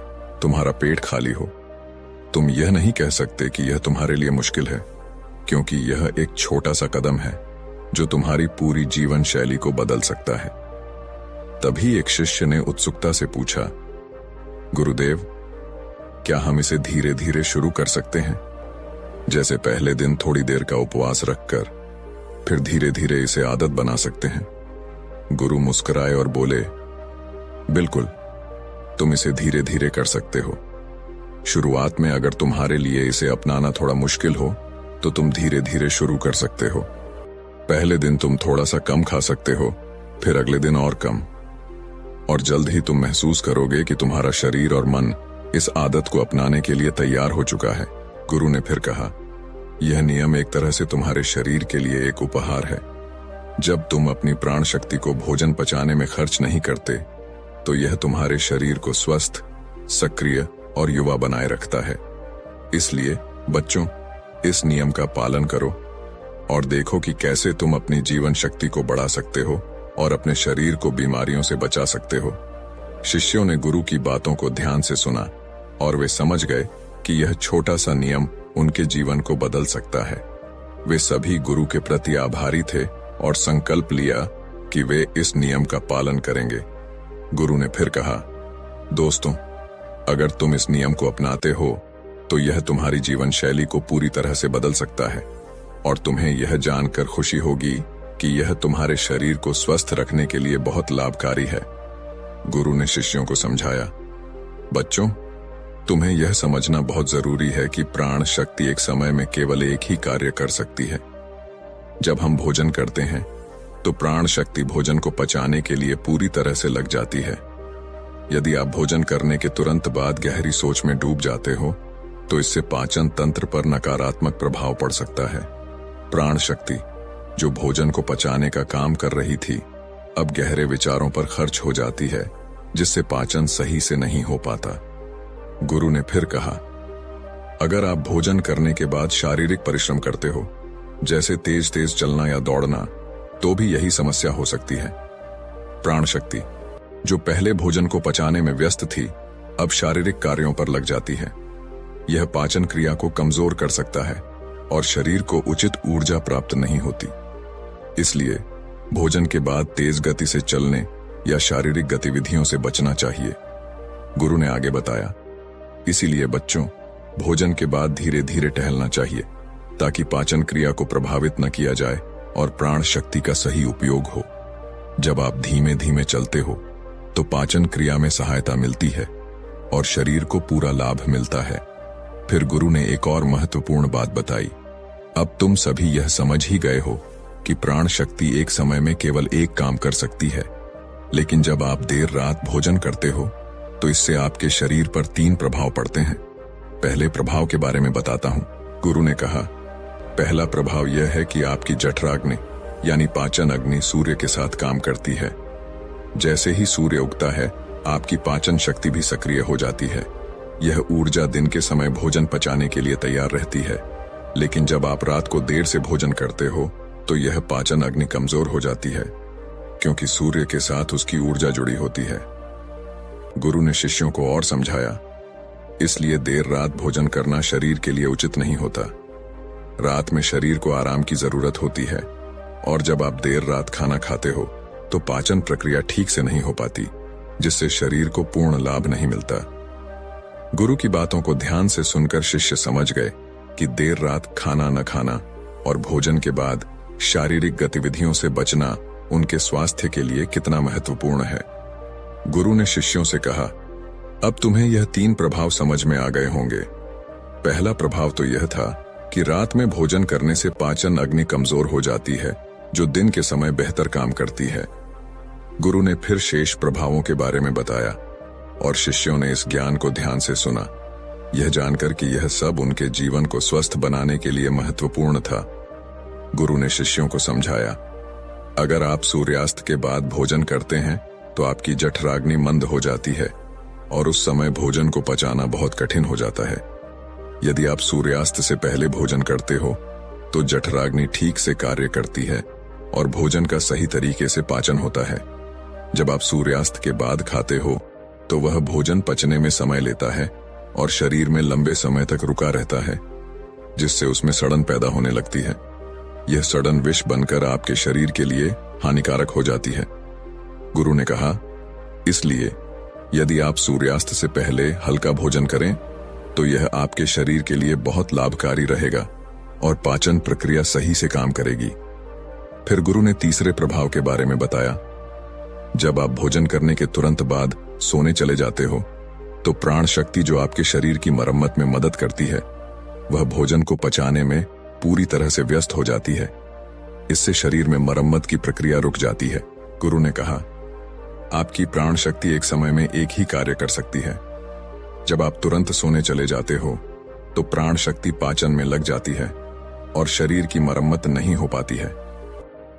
तुम्हारा पेट खाली हो। तुम यह नहीं कह सकते कि यह तुम्हारे लिए मुश्किल है, क्योंकि यह एक छोटा सा कदम है जो तुम्हारी पूरी जीवन शैली को बदल सकता है। तभी एक शिष्य ने उत्सुकता से पूछा, गुरुदेव, क्या हम इसे धीरे धीरे शुरू कर सकते हैं? जैसे पहले दिन थोड़ी देर का उपवास रखकर फिर धीरे धीरे इसे आदत बना सकते हैं। गुरु मुस्कुराए और बोले, बिल्कुल, तुम इसे धीरे धीरे कर सकते हो। शुरुआत में अगर तुम्हारे लिए इसे अपनाना थोड़ा मुश्किल हो तो तुम धीरे धीरे शुरू कर सकते हो। पहले दिन तुम थोड़ा सा कम खा सकते हो, फिर अगले दिन और कम, और जल्द ही तुम महसूस करोगे कि तुम्हारा शरीर और मन इस आदत को अपनाने के लिए तैयार हो चुका है। गुरु ने फिर कहा, यह नियम एक तरह से तुम्हारे शरीर के लिए एक उपहार है। जब तुम अपनी प्राण शक्ति को भोजन पचाने में खर्च नहीं करते तो यह तुम्हारे शरीर को स्वस्थ, सक्रिय और युवा बनाए रखता है। इसलिए बच्चों, इस नियम का पालन करो और देखो कि कैसे तुम अपनी जीवन शक्ति को बढ़ा सकते हो और अपने शरीर को बीमारियों से बचा सकते हो। शिष्यों ने गुरु की बातों को ध्यान से सुना और वे समझ गए कि यह छोटा सा नियम उनके जीवन को बदल सकता है। वे सभी गुरु के प्रति आभारी थे और संकल्प लिया कि वे इस नियम का पालन करेंगे। गुरु ने फिर कहा, दोस्तों, अगर तुम इस नियम को अपनाते हो तो यह तुम्हारी जीवन शैली को पूरी तरह से बदल सकता है और तुम्हें यह जानकर खुशी होगी कि यह तुम्हारे शरीर को स्वस्थ रखने के लिए बहुत लाभकारी है। गुरु ने शिष्यों को समझाया, बच्चों, तुम्हें यह समझना बहुत जरूरी है कि प्राण शक्ति एक समय में केवल एक ही कार्य कर सकती है। जब हम भोजन करते हैं तो प्राण शक्ति भोजन को पचाने के लिए पूरी तरह से लग जाती है। यदि आप भोजन करने के तुरंत बाद गहरी सोच में डूब जाते हो तो इससे पाचन तंत्र पर नकारात्मक प्रभाव पड़ सकता है। प्राण शक्ति जो भोजन को पचाने का काम कर रही थी, अब गहरे विचारों पर खर्च हो जाती है, जिससे पाचन सही से नहीं हो पाता। गुरु ने फिर कहा, अगर आप भोजन करने के बाद शारीरिक परिश्रम करते हो, जैसे तेज तेज चलना या दौड़ना, तो भी यही समस्या हो सकती है। प्राण शक्ति जो पहले भोजन को पचाने में व्यस्त थी, अब शारीरिक कार्यों पर लग जाती है। यह पाचन क्रिया को कमजोर कर सकता है और शरीर को उचित ऊर्जा प्राप्त नहीं होती। इसलिए भोजन के बाद तेज गति से चलने या शारीरिक गतिविधियों से बचना चाहिए। गुरु ने आगे बताया, इसीलिए बच्चों, भोजन के बाद धीरे धीरे टहलना चाहिए ताकि पाचन क्रिया को प्रभावित न किया जाए और प्राण शक्ति का सही उपयोग हो। जब आप धीमे धीमे चलते हो तो पाचन क्रिया में सहायता मिलती है और शरीर को पूरा लाभ मिलता है। फिर गुरु ने एक और महत्वपूर्ण बात बताई, अब तुम सभी यह समझ ही गए हो कि प्राण शक्ति एक समय में केवल एक काम कर सकती है, लेकिन जब आप देर रात भोजन करते हो तो इससे आपके शरीर पर 3 प्रभाव पड़ते हैं। पहले प्रभाव के बारे में बताता हूं। गुरु ने कहा, पहला प्रभाव यह है कि आपकी जठराग्नि यानी पाचन अग्नि सूर्य के साथ काम करती है। जैसे ही सूर्य उगता है, आपकी पाचन शक्ति भी सक्रिय हो जाती है। यह ऊर्जा दिन के समय भोजन पचाने के लिए तैयार रहती है, लेकिन जब आप रात को देर से भोजन करते हो तो यह पाचन अग्नि कमजोर हो जाती है, क्योंकि सूर्य के साथ उसकी ऊर्जा जुड़ी होती है। गुरु ने शिष्यों को और समझाया, इसलिए देर रात भोजन करना शरीर के लिए उचित नहीं होता। रात में शरीर को आराम की जरूरत होती है और जब आप देर रात खाना खाते हो तो पाचन प्रक्रिया ठीक से नहीं हो पाती, जिससे शरीर को पूर्ण लाभ नहीं मिलता। गुरु की बातों को ध्यान से सुनकर शिष्य समझ गए कि देर रात खाना न खाना और भोजन के बाद शारीरिक गतिविधियों से बचना उनके स्वास्थ्य के लिए कितना महत्वपूर्ण है। गुरु ने शिष्यों से कहा, अब तुम्हें यह 3 प्रभाव समझ में आ गए होंगे। पहला प्रभाव तो यह था कि रात में भोजन करने से पाचन अग्नि कमजोर हो जाती है, जो दिन के समय बेहतर काम करती है। गुरु ने फिर शेष प्रभावों के बारे में बताया और शिष्यों ने इस ज्ञान को ध्यान से सुना, यह जानकर कि यह सब उनके जीवन को स्वस्थ बनाने के लिए महत्वपूर्ण था। गुरु ने शिष्यों को समझाया, अगर आप सूर्यास्त के बाद भोजन करते हैं तो आपकी जठराग्नि मंद हो जाती है और उस समय भोजन को पचाना बहुत कठिन हो जाता है। यदि आप सूर्यास्त से पहले भोजन करते हो तो जठराग्नि ठीक से कार्य करती है और भोजन का सही तरीके से पाचन होता है। जब आप सूर्यास्त के बाद खाते हो तो वह भोजन पचने में समय लेता है और शरीर में लंबे समय तक रुका रहता है, जिससे उसमें सड़न पैदा होने लगती है। यह सड़न विष बनकर आपके शरीर के लिए हानिकारक हो जाती है। गुरु ने कहा, इसलिए यदि आप सूर्यास्त से पहले हल्का भोजन करें तो यह आपके शरीर के लिए बहुत लाभकारी रहेगा और पाचन प्रक्रिया सही से काम करेगी। फिर गुरु ने तीसरे प्रभाव के बारे में बताया। जब आप भोजन करने के तुरंत बाद सोने चले जाते हो तो प्राण शक्ति जो आपके शरीर की मरम्मत में मदद करती है, वह भोजन को पचाने में पूरी तरह से व्यस्त हो जाती है। इससे शरीर में मरम्मत की प्रक्रिया रुक जाती है। गुरु ने कहा, आपकी प्राण शक्ति एक समय में एक ही कार्य कर सकती है। जब आप तुरंत सोने चले जाते हो तो प्राण शक्ति पाचन में लग जाती है और शरीर की मरम्मत नहीं हो पाती है।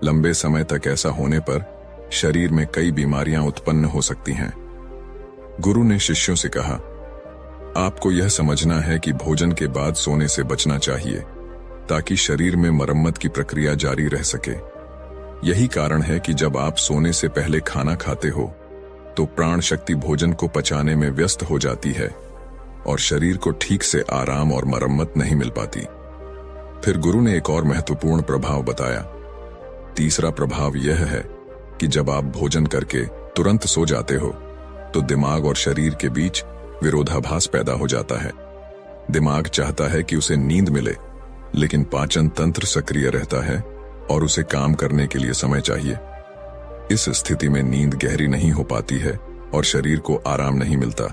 लंबे समय तक ऐसा होने पर शरीर में कई बीमारियां उत्पन्न हो सकती हैं। गुरु ने शिष्यों से कहा, आपको यह समझना है कि भोजन के बाद सोने से बचना चाहिए ताकि शरीर में मरम्मत की प्रक्रिया जारी रह सके। यही कारण है कि जब आप सोने से पहले खाना खाते हो तो प्राण शक्ति भोजन को पचाने में व्यस्त हो जाती है और शरीर को ठीक से आराम और मरम्मत नहीं मिल पाती। फिर गुरु ने एक और महत्वपूर्ण प्रभाव बताया। तीसरा प्रभाव यह है कि जब आप भोजन करके तुरंत सो जाते हो तो दिमाग और शरीर के बीच विरोधाभास पैदा हो जाता है। दिमाग चाहता है कि उसे नींद मिले, लेकिन पाचन तंत्र सक्रिय रहता है और उसे काम करने के लिए समय चाहिए। इस स्थिति में नींद गहरी नहीं हो पाती है और शरीर को आराम नहीं मिलता।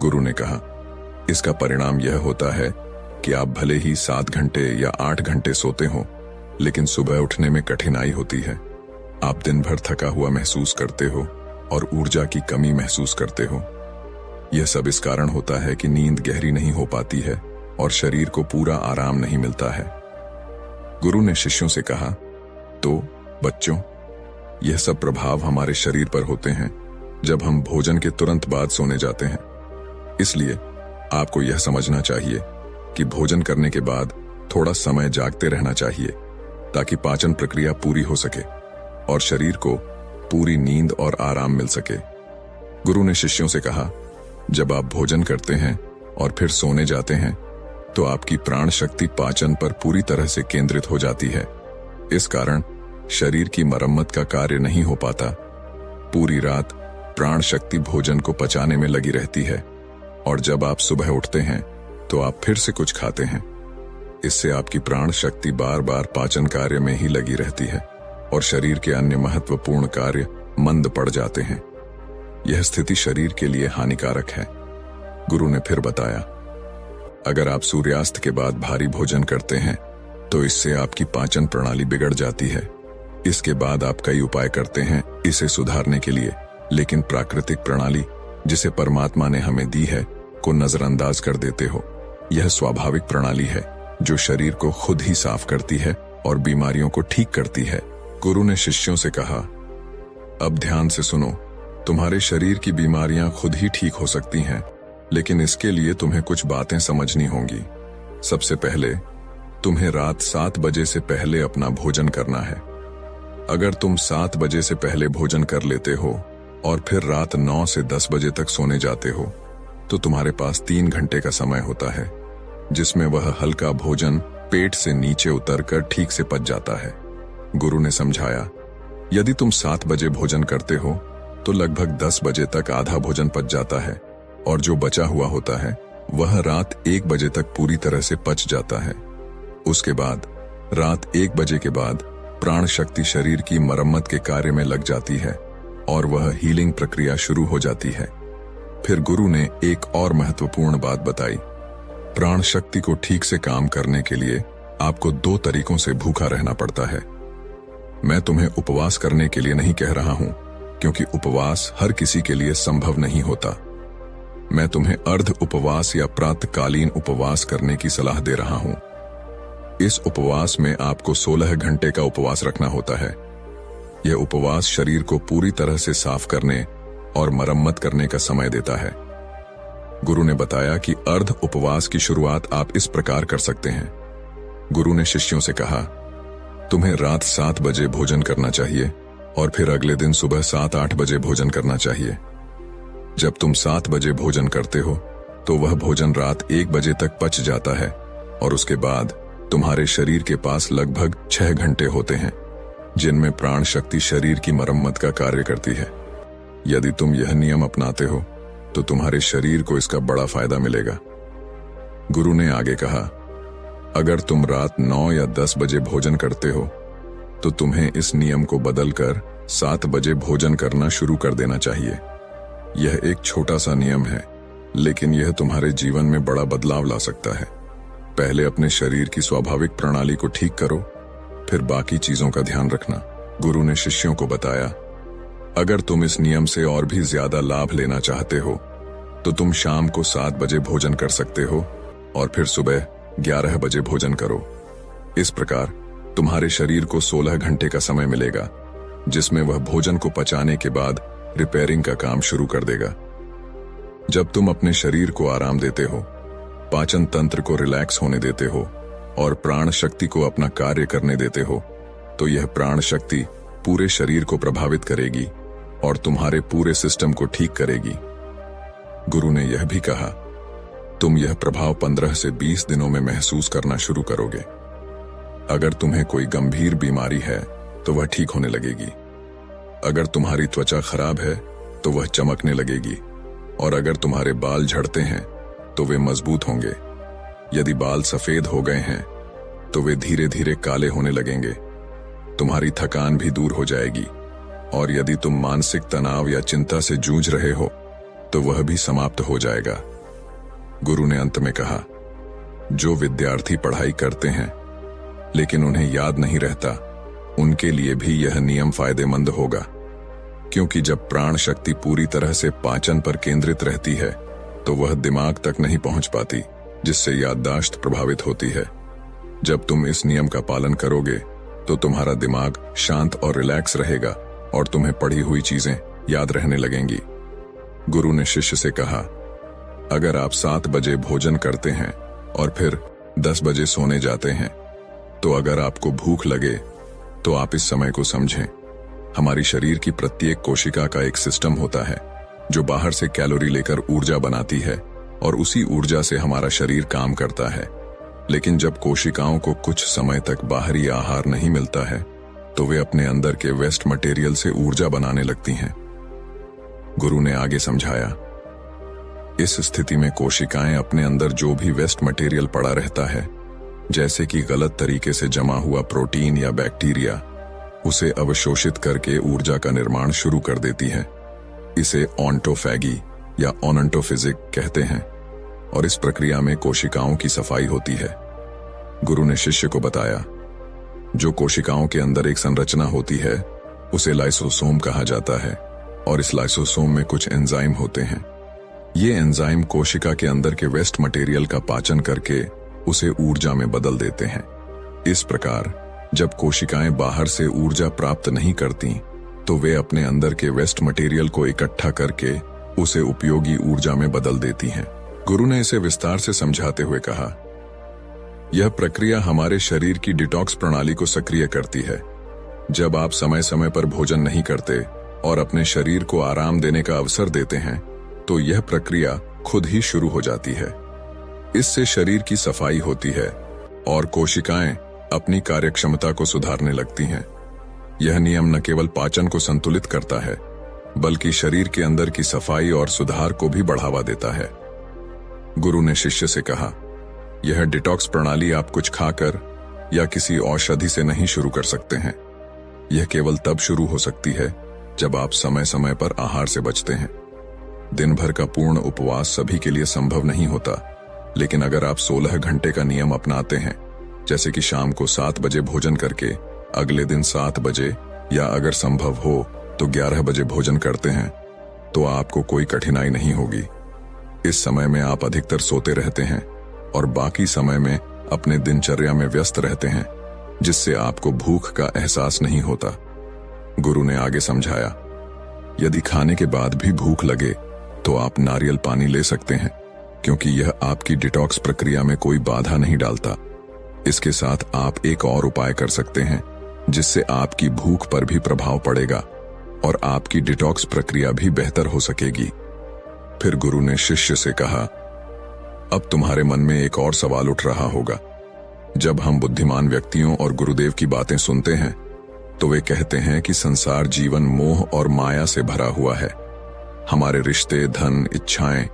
गुरु ने कहा, इसका परिणाम यह होता है कि आप भले ही 7 घंटे या 8 घंटे सोते हो, लेकिन सुबह उठने में कठिनाई होती है। आप दिन भर थका हुआ महसूस करते हो और ऊर्जा की कमी महसूस करते हो। यह सब इस कारण होता है कि नींद गहरी नहीं हो पाती है और शरीर को पूरा आराम नहीं मिलता है। गुरु ने शिष्यों से कहा, तो बच्चों, यह सब प्रभाव हमारे शरीर पर होते हैं जब हम भोजन के तुरंत बाद सोने जाते हैं। इसलिए आपको यह समझना चाहिए कि भोजन करने के बाद थोड़ा समय जागते रहना चाहिए ताकि पाचन प्रक्रिया पूरी हो सके और शरीर को पूरी नींद और आराम मिल सके। गुरु ने शिष्यों से कहा, जब आप भोजन करते हैं और फिर सोने जाते हैं तो आपकी प्राण शक्ति पाचन पर पूरी तरह से केंद्रित हो जाती है। इस कारण शरीर की मरम्मत का कार्य नहीं हो पाता। पूरी रात प्राण शक्ति भोजन को पचाने में लगी रहती है और जब आप सुबह उठते हैं तो आप फिर से कुछ खाते हैं। इससे आपकी प्राण शक्ति बार बार पाचन कार्य में ही लगी रहती है और शरीर के अन्य महत्वपूर्ण कार्य मंद पड़ जाते हैं। यह स्थिति शरीर के लिए हानिकारक है। गुरु ने फिर बताया, अगर आप सूर्यास्त के बाद भारी भोजन करते हैं तो इससे आपकी पाचन प्रणाली बिगड़ जाती है। इसके बाद आप कई उपाय करते हैं इसे सुधारने के लिए, लेकिन प्राकृतिक प्रणाली जिसे परमात्मा ने हमें दी है को नजरअंदाज कर देते हो। यह स्वाभाविक प्रणाली है जो शरीर को खुद ही साफ करती है और बीमारियों को ठीक करती है। गुरु ने शिष्यों से कहा, अब ध्यान से सुनो, तुम्हारे शरीर की बीमारियां खुद ही ठीक हो सकती हैं, लेकिन इसके लिए तुम्हें कुछ बातें समझनी होंगी। सबसे पहले तुम्हें रात 7 बजे से पहले अपना भोजन करना है। अगर तुम 7 बजे से पहले भोजन कर लेते हो और फिर रात 9 से 10 बजे तक सोने जाते हो तो तुम्हारे पास 3 घंटे का समय होता है जिसमें वह हल्का भोजन पेट से नीचे उतरकर ठीक से पच जाता है। गुरु ने समझाया, यदि तुम 7 बजे भोजन करते हो तो लगभग 10 बजे तक आधा भोजन पच जाता है और जो बचा हुआ होता है वह रात 1 बजे तक पूरी तरह से पच जाता है। उसके बाद रात 1 बजे के बाद प्राण शक्ति शरीर की मरम्मत के कार्य में लग जाती है और वह हीलिंग प्रक्रिया शुरू हो जाती है। फिर गुरु ने एक और महत्वपूर्ण बात बताई। प्राण शक्ति को ठीक से काम करने के लिए आपको 2 तरीकों से भूखा रहना पड़ता है। मैं तुम्हें उपवास करने के लिए नहीं कह रहा हूं, क्योंकि उपवास हर किसी के लिए संभव नहीं होता। मैं तुम्हें अर्ध उपवास या प्रातःकालीन उपवास करने की सलाह दे रहा हूं। इस उपवास में आपको 16 घंटे का उपवास रखना होता है। यह उपवास शरीर को पूरी तरह से साफ करने और मरम्मत करने का समय देता है। गुरु ने बताया कि अर्ध उपवास की शुरुआत आप इस प्रकार कर सकते हैं। गुरु ने शिष्यों से कहा, तुम्हें रात 7 बजे भोजन करना चाहिए और फिर अगले दिन सुबह 7-8 बजे भोजन करना चाहिए। जब तुम 7 बजे भोजन करते हो तो वह भोजन रात 1 बजे तक पच जाता है और उसके बाद तुम्हारे शरीर के पास लगभग 6 घंटे होते हैं जिनमें प्राण शक्ति शरीर की मरम्मत का कार्य करती है। यदि तुम यह नियम अपनाते हो तो तुम्हारे शरीर को इसका बड़ा फायदा मिलेगा। गुरु ने आगे कहा, अगर तुम रात 9 या 10 बजे भोजन करते हो तो तुम्हें इस नियम को बदलकर 7 बजे भोजन करना शुरू कर देना चाहिए। यह एक छोटा सा नियम है, लेकिन यह तुम्हारे जीवन में बड़ा बदलाव ला सकता है। पहले अपने शरीर की स्वाभाविक प्रणाली को ठीक करो, फिर बाकी चीजों का ध्यान रखना। गुरु ने शिष्यों को बताया, अगर तुम इस नियम से और भी ज्यादा लाभ लेना चाहते हो तो तुम शाम को 7 बजे भोजन कर सकते हो और फिर सुबह 11 बजे भोजन करो। इस प्रकार तुम्हारे शरीर को 16 घंटे का समय मिलेगा जिसमें वह भोजन को पचाने के बाद रिपेयरिंग का काम शुरू कर देगा। जब तुम अपने शरीर को आराम देते हो, पाचन तंत्र को रिलैक्स होने देते हो और प्राण शक्ति को अपना कार्य करने देते हो, तो यह प्राण शक्ति पूरे शरीर को प्रभावित करेगी और तुम्हारे पूरे सिस्टम को ठीक करेगी। गुरु ने यह भी कहा, तुम यह प्रभाव 15 से 20 दिनों में महसूस करना शुरू करोगे। अगर तुम्हें कोई गंभीर बीमारी है तो वह ठीक होने लगेगी। अगर तुम्हारी त्वचा खराब है तो वह चमकने लगेगी और अगर तुम्हारे बाल झड़ते हैं तो वे मजबूत होंगे। यदि बाल सफेद हो गए हैं तो वे धीरे धीरे काले होने लगेंगे। तुम्हारी थकान भी दूर हो जाएगी और यदि तुम मानसिक तनाव या चिंता से जूझ रहे हो तो वह भी समाप्त हो जाएगा। गुरु ने अंत में कहा, जो विद्यार्थी पढ़ाई करते हैं लेकिन उन्हें याद नहीं रहता, उनके लिए भी यह नियम फायदेमंद होगा, क्योंकि जब प्राण शक्ति पूरी तरह से पाचन पर केंद्रित रहती है तो वह दिमाग तक नहीं पहुंच पाती, जिससे याददाश्त प्रभावित होती है। जब तुम इस नियम का पालन करोगे तो तुम्हारा दिमाग शांत और रिलैक्स रहेगा और तुम्हें पढ़ी हुई चीजें याद रहने लगेंगी। गुरु ने शिष्य से कहा, अगर आप 7 बजे भोजन करते हैं और फिर 10 बजे सोने जाते हैं, तो अगर आपको भूख लगे तो आप इस समय को समझें। हमारी शरीर की प्रत्येक कोशिका का एक सिस्टम होता है जो बाहर से कैलोरी लेकर ऊर्जा बनाती है और उसी ऊर्जा से हमारा शरीर काम करता है। लेकिन जब कोशिकाओं को कुछ समय तक बाहरी आहार नहीं मिलता है तो वे अपने अंदर के वेस्ट मटेरियल से ऊर्जा बनाने लगती हैं। गुरु ने आगे समझाया, इस स्थिति में कोशिकाएं अपने अंदर जो भी वेस्ट मटेरियल पड़ा रहता है, जैसे कि गलत तरीके से जमा हुआ प्रोटीन या बैक्टीरिया, उसे अवशोषित करके ऊर्जा का निर्माण शुरू कर देती है। इसे ऑन्टोफैगी या ओनंटोफिजिक कहते हैं और इस प्रक्रिया में कोशिकाओं की सफाई होती है। गुरु ने शिष्य को बताया, जो कोशिकाओं के अंदर एक संरचना होती है उसे लाइसोसोम कहा जाता है और इस लाइसोसोम में कुछ एंजाइम होते हैं। ये एंजाइम कोशिका के अंदर के वेस्ट मटेरियल का पाचन करके उसे ऊर्जा में बदल देते हैं। इस प्रकार जब कोशिकाएं बाहर से ऊर्जा प्राप्त नहीं करती तो वे अपने अंदर के वेस्ट मटेरियल को इकट्ठा करके उसे उपयोगी ऊर्जा में बदल देती हैं। गुरु ने इसे विस्तार से समझाते हुए कहा, यह प्रक्रिया हमारे शरीर की डिटॉक्स प्रणाली को सक्रिय करती है। जब आप समय समय पर भोजन नहीं करते और अपने शरीर को आराम देने का अवसर देते हैं तो यह प्रक्रिया खुद ही शुरू हो जाती है। इससे शरीर की सफाई होती है और कोशिकाएं अपनी कार्यक्षमता को सुधारने लगती हैं। यह नियम न केवल पाचन को संतुलित करता है बल्कि शरीर के अंदर की सफाई और सुधार को भी बढ़ावा देता है। गुरु ने शिष्य से कहा, यह डिटॉक्स प्रणाली आप कुछ खाकर या किसी औषधि से नहीं शुरू कर सकते हैं। यह केवल तब शुरू हो सकती है जब आप समय समय पर आहार से बचते हैं। दिन भर का पूर्ण उपवास सभी के लिए संभव नहीं होता, लेकिन अगर आप 16 घंटे का नियम अपनाते हैं, जैसे कि शाम को 7 बजे भोजन करके अगले दिन 7 बजे या अगर संभव हो तो 11 बजे भोजन करते हैं, तो आपको कोई कठिनाई नहीं होगी। इस समय में आप अधिकतर सोते रहते हैं और बाकी समय में अपने दिनचर्या में व्यस्त रहते हैं, जिससे आपको भूख का एहसास नहीं होता। गुरु ने आगे समझाया, यदि खाने के बाद भी भूख लगे तो आप नारियल पानी ले सकते हैं, क्योंकि यह आपकी डिटॉक्स प्रक्रिया में कोई बाधा नहीं डालता। इसके साथ आप एक और उपाय कर सकते हैं, जिससे आपकी भूख पर भी प्रभाव पड़ेगा और आपकी डिटॉक्स प्रक्रिया भी बेहतर हो सकेगी। फिर गुरु ने शिष्य से कहा, अब तुम्हारे मन में एक और सवाल उठ रहा होगा। जब हम बुद्धिमान व्यक्तियों और गुरुदेव की बातें सुनते हैं तो वे कहते हैं कि संसार जीवन मोह और माया से भरा हुआ है। हमारे रिश्ते, धन, इच्छाएं,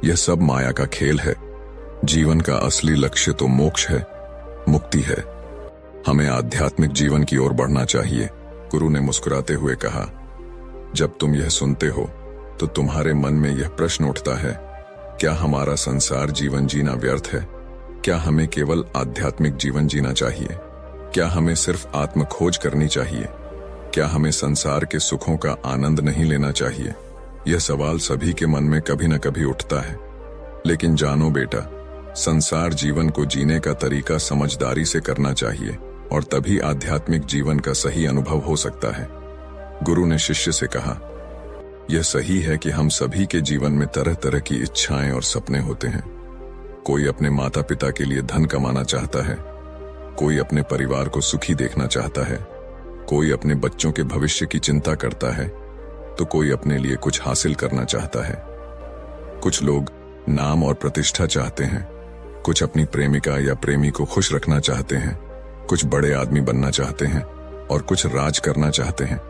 यह सब माया का खेल है। जीवन का असली लक्ष्य तो मोक्ष है, मुक्ति है। हमें आध्यात्मिक जीवन की ओर बढ़ना चाहिए। गुरु ने मुस्कुराते हुए कहा, जब तुम यह सुनते हो तो तुम्हारे मन में यह प्रश्न उठता है, क्या हमारा संसार जीवन जीना व्यर्थ है? क्या हमें केवल आध्यात्मिक जीवन जीना चाहिए? क्या हमें सिर्फ आत्म खोज करनी चाहिए? क्या हमें संसार के सुखों का आनंद नहीं लेना चाहिए? यह सवाल सभी के मन में कभी न कभी उठता है। लेकिन जानो बेटा, संसार जीवन को जीने का तरीका समझदारी से करना चाहिए और तभी आध्यात्मिक जीवन का सही अनुभव हो सकता है। गुरु ने शिष्य से कहा, यह सही है कि हम सभी के जीवन में तरह तरह की इच्छाएं और सपने होते हैं। कोई अपने माता पिता के लिए धन कमाना चाहता है, कोई अपने परिवार को सुखी देखना चाहता है, कोई अपने बच्चों के भविष्य की चिंता करता है, तो कोई अपने लिए कुछ हासिल करना चाहता है। कुछ लोग नाम और प्रतिष्ठा चाहते हैं, कुछ अपनी प्रेमिका या प्रेमी को खुश रखना चाहते हैं, कुछ बड़े आदमी बनना चाहते हैं और कुछ राज करना चाहते हैं।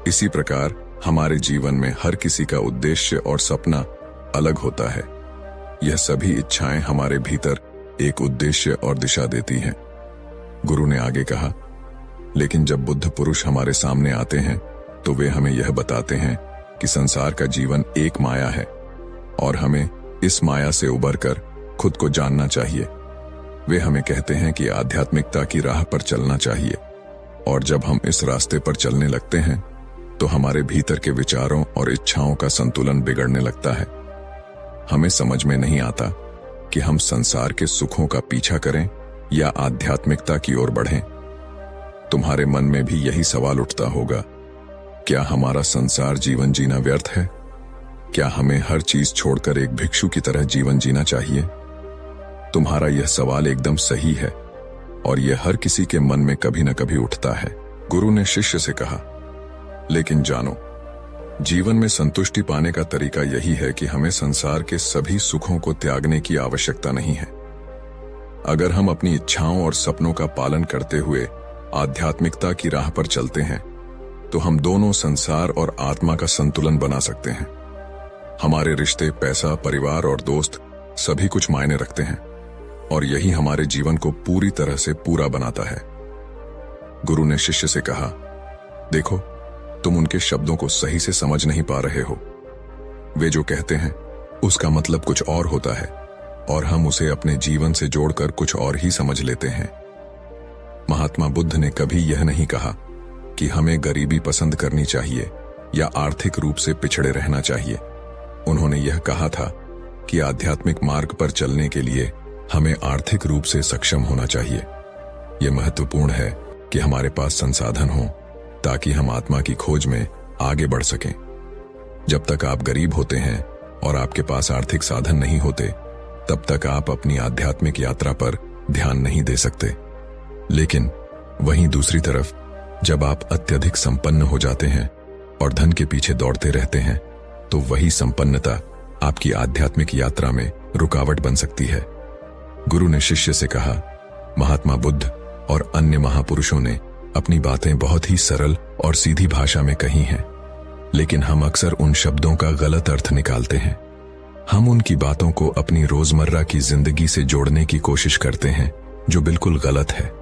इसी प्रकार हमारे जीवन में हर किसी का उद्देश्य और सपना अलग होता है। यह सभी इच्छाएं हमारे भीतर एक उद्देश्य और दिशा देती हैं। गुरु ने आगे कहा, लेकिन जब बुद्ध पुरुष हमारे सामने आते हैं तो वे हमें यह बताते हैं कि संसार का जीवन एक माया है और हमें इस माया से उबरकर खुद को जानना चाहिए। वे हमें कहते हैं कि आध्यात्मिकता की राह पर चलना चाहिए, और जब हम इस रास्ते पर चलने लगते हैं तो हमारे भीतर के विचारों और इच्छाओं का संतुलन बिगड़ने लगता है। हमें समझ में नहीं आता कि हम संसार के सुखों का पीछा करें या आध्यात्मिकता की ओर बढ़ें। तुम्हारे मन में भी यही सवाल उठता होगा, क्या हमारा संसार जीवन जीना व्यर्थ है? क्या हमें हर चीज छोड़कर एक भिक्षु की तरह जीवन जीना चाहिए? तुम्हारा यह सवाल एकदम सही है और यह हर किसी के मन में कभी न कभी उठता है। गुरु ने शिष्य से कहा, लेकिन जानो, जीवन में संतुष्टि पाने का तरीका यही है कि हमें संसार के सभी सुखों को त्यागने की आवश्यकता नहीं है। अगर हम अपनी इच्छाओं और सपनों का पालन करते हुए आध्यात्मिकता की राह पर चलते हैं तो हम दोनों संसार और आत्मा का संतुलन बना सकते हैं। हमारे रिश्ते, पैसा, परिवार और दोस्त सभी कुछ मायने रखते हैं और यही हमारे जीवन को पूरी तरह से पूरा बनाता है। गुरु ने शिष्य से कहा, देखो, तुम उनके शब्दों को सही से समझ नहीं पा रहे हो। वे जो कहते हैं उसका मतलब कुछ और होता है और हम उसे अपने जीवन से जोड़कर कुछ और ही समझ लेते हैं। महात्मा बुद्ध ने कभी यह नहीं कहा कि हमें गरीबी पसंद करनी चाहिए या आर्थिक रूप से पिछड़े रहना चाहिए। उन्होंने यह कहा था कि आध्यात्मिक मार्ग पर चलने के लिए हमें आर्थिक रूप से सक्षम होना चाहिए। यह महत्वपूर्ण है कि हमारे पास संसाधन हो ताकि हम आत्मा की खोज में आगे बढ़ सकें। जब तक आप गरीब होते हैं और आपके पास आर्थिक साधन नहीं होते, तब तक आप अपनी आध्यात्मिक यात्रा पर ध्यान नहीं दे सकते। लेकिन वहीं दूसरी तरफ, जब आप अत्यधिक संपन्न हो जाते हैं और धन के पीछे दौड़ते रहते हैं, तो वही संपन्नता आपकी आध्यात्मिक यात्रा में रुकावट बन सकती है। गुरु ने शिष्य से कहा, महात्मा बुद्ध और अन्य महापुरुषों ने अपनी बातें बहुत ही सरल और सीधी भाषा में कही हैं, लेकिन हम अक्सर उन शब्दों का गलत अर्थ निकालते हैं। हम उनकी बातों को अपनी रोजमर्रा की जिंदगी से जोड़ने की कोशिश करते हैं, जो बिल्कुल गलत है।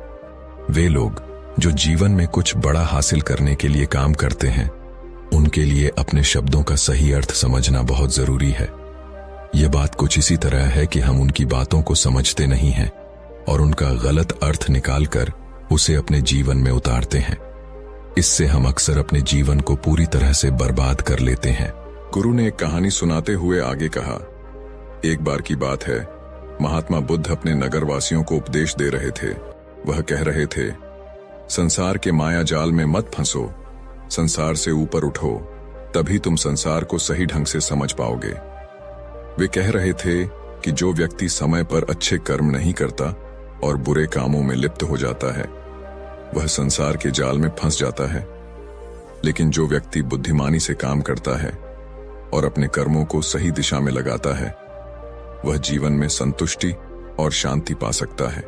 वे लोग जो जीवन में कुछ बड़ा हासिल करने के लिए काम करते हैं, उनके लिए अपने शब्दों का सही अर्थ समझना बहुत जरूरी है। यह बात कुछ इसी तरह है कि हम उनकी बातों को समझते नहीं हैं और उनका गलत अर्थ निकालकर उसे अपने जीवन में उतारते हैं। इससे हम अक्सर अपने जीवन को पूरी तरह से बर्बाद कर लेते हैं। गुरु ने एक कहानी सुनाते हुए आगे कहा, एक बार की बात है, महात्मा बुद्ध अपने नगरवासियों को उपदेश दे रहे थे। वह कह रहे थे, संसार के माया जाल में मत फंसो, संसार से ऊपर उठो, तभी तुम संसार को सही ढंग से समझ पाओगे। वे कह रहे थे कि जो व्यक्ति समय पर अच्छे कर्म नहीं करता और बुरे कामों में लिप्त हो जाता है, वह संसार के जाल में फंस जाता है। लेकिन जो व्यक्ति बुद्धिमानी से काम करता है और अपने कर्मों को सही दिशा में लगाता है, वह जीवन में संतुष्टि और शांति पा सकता है।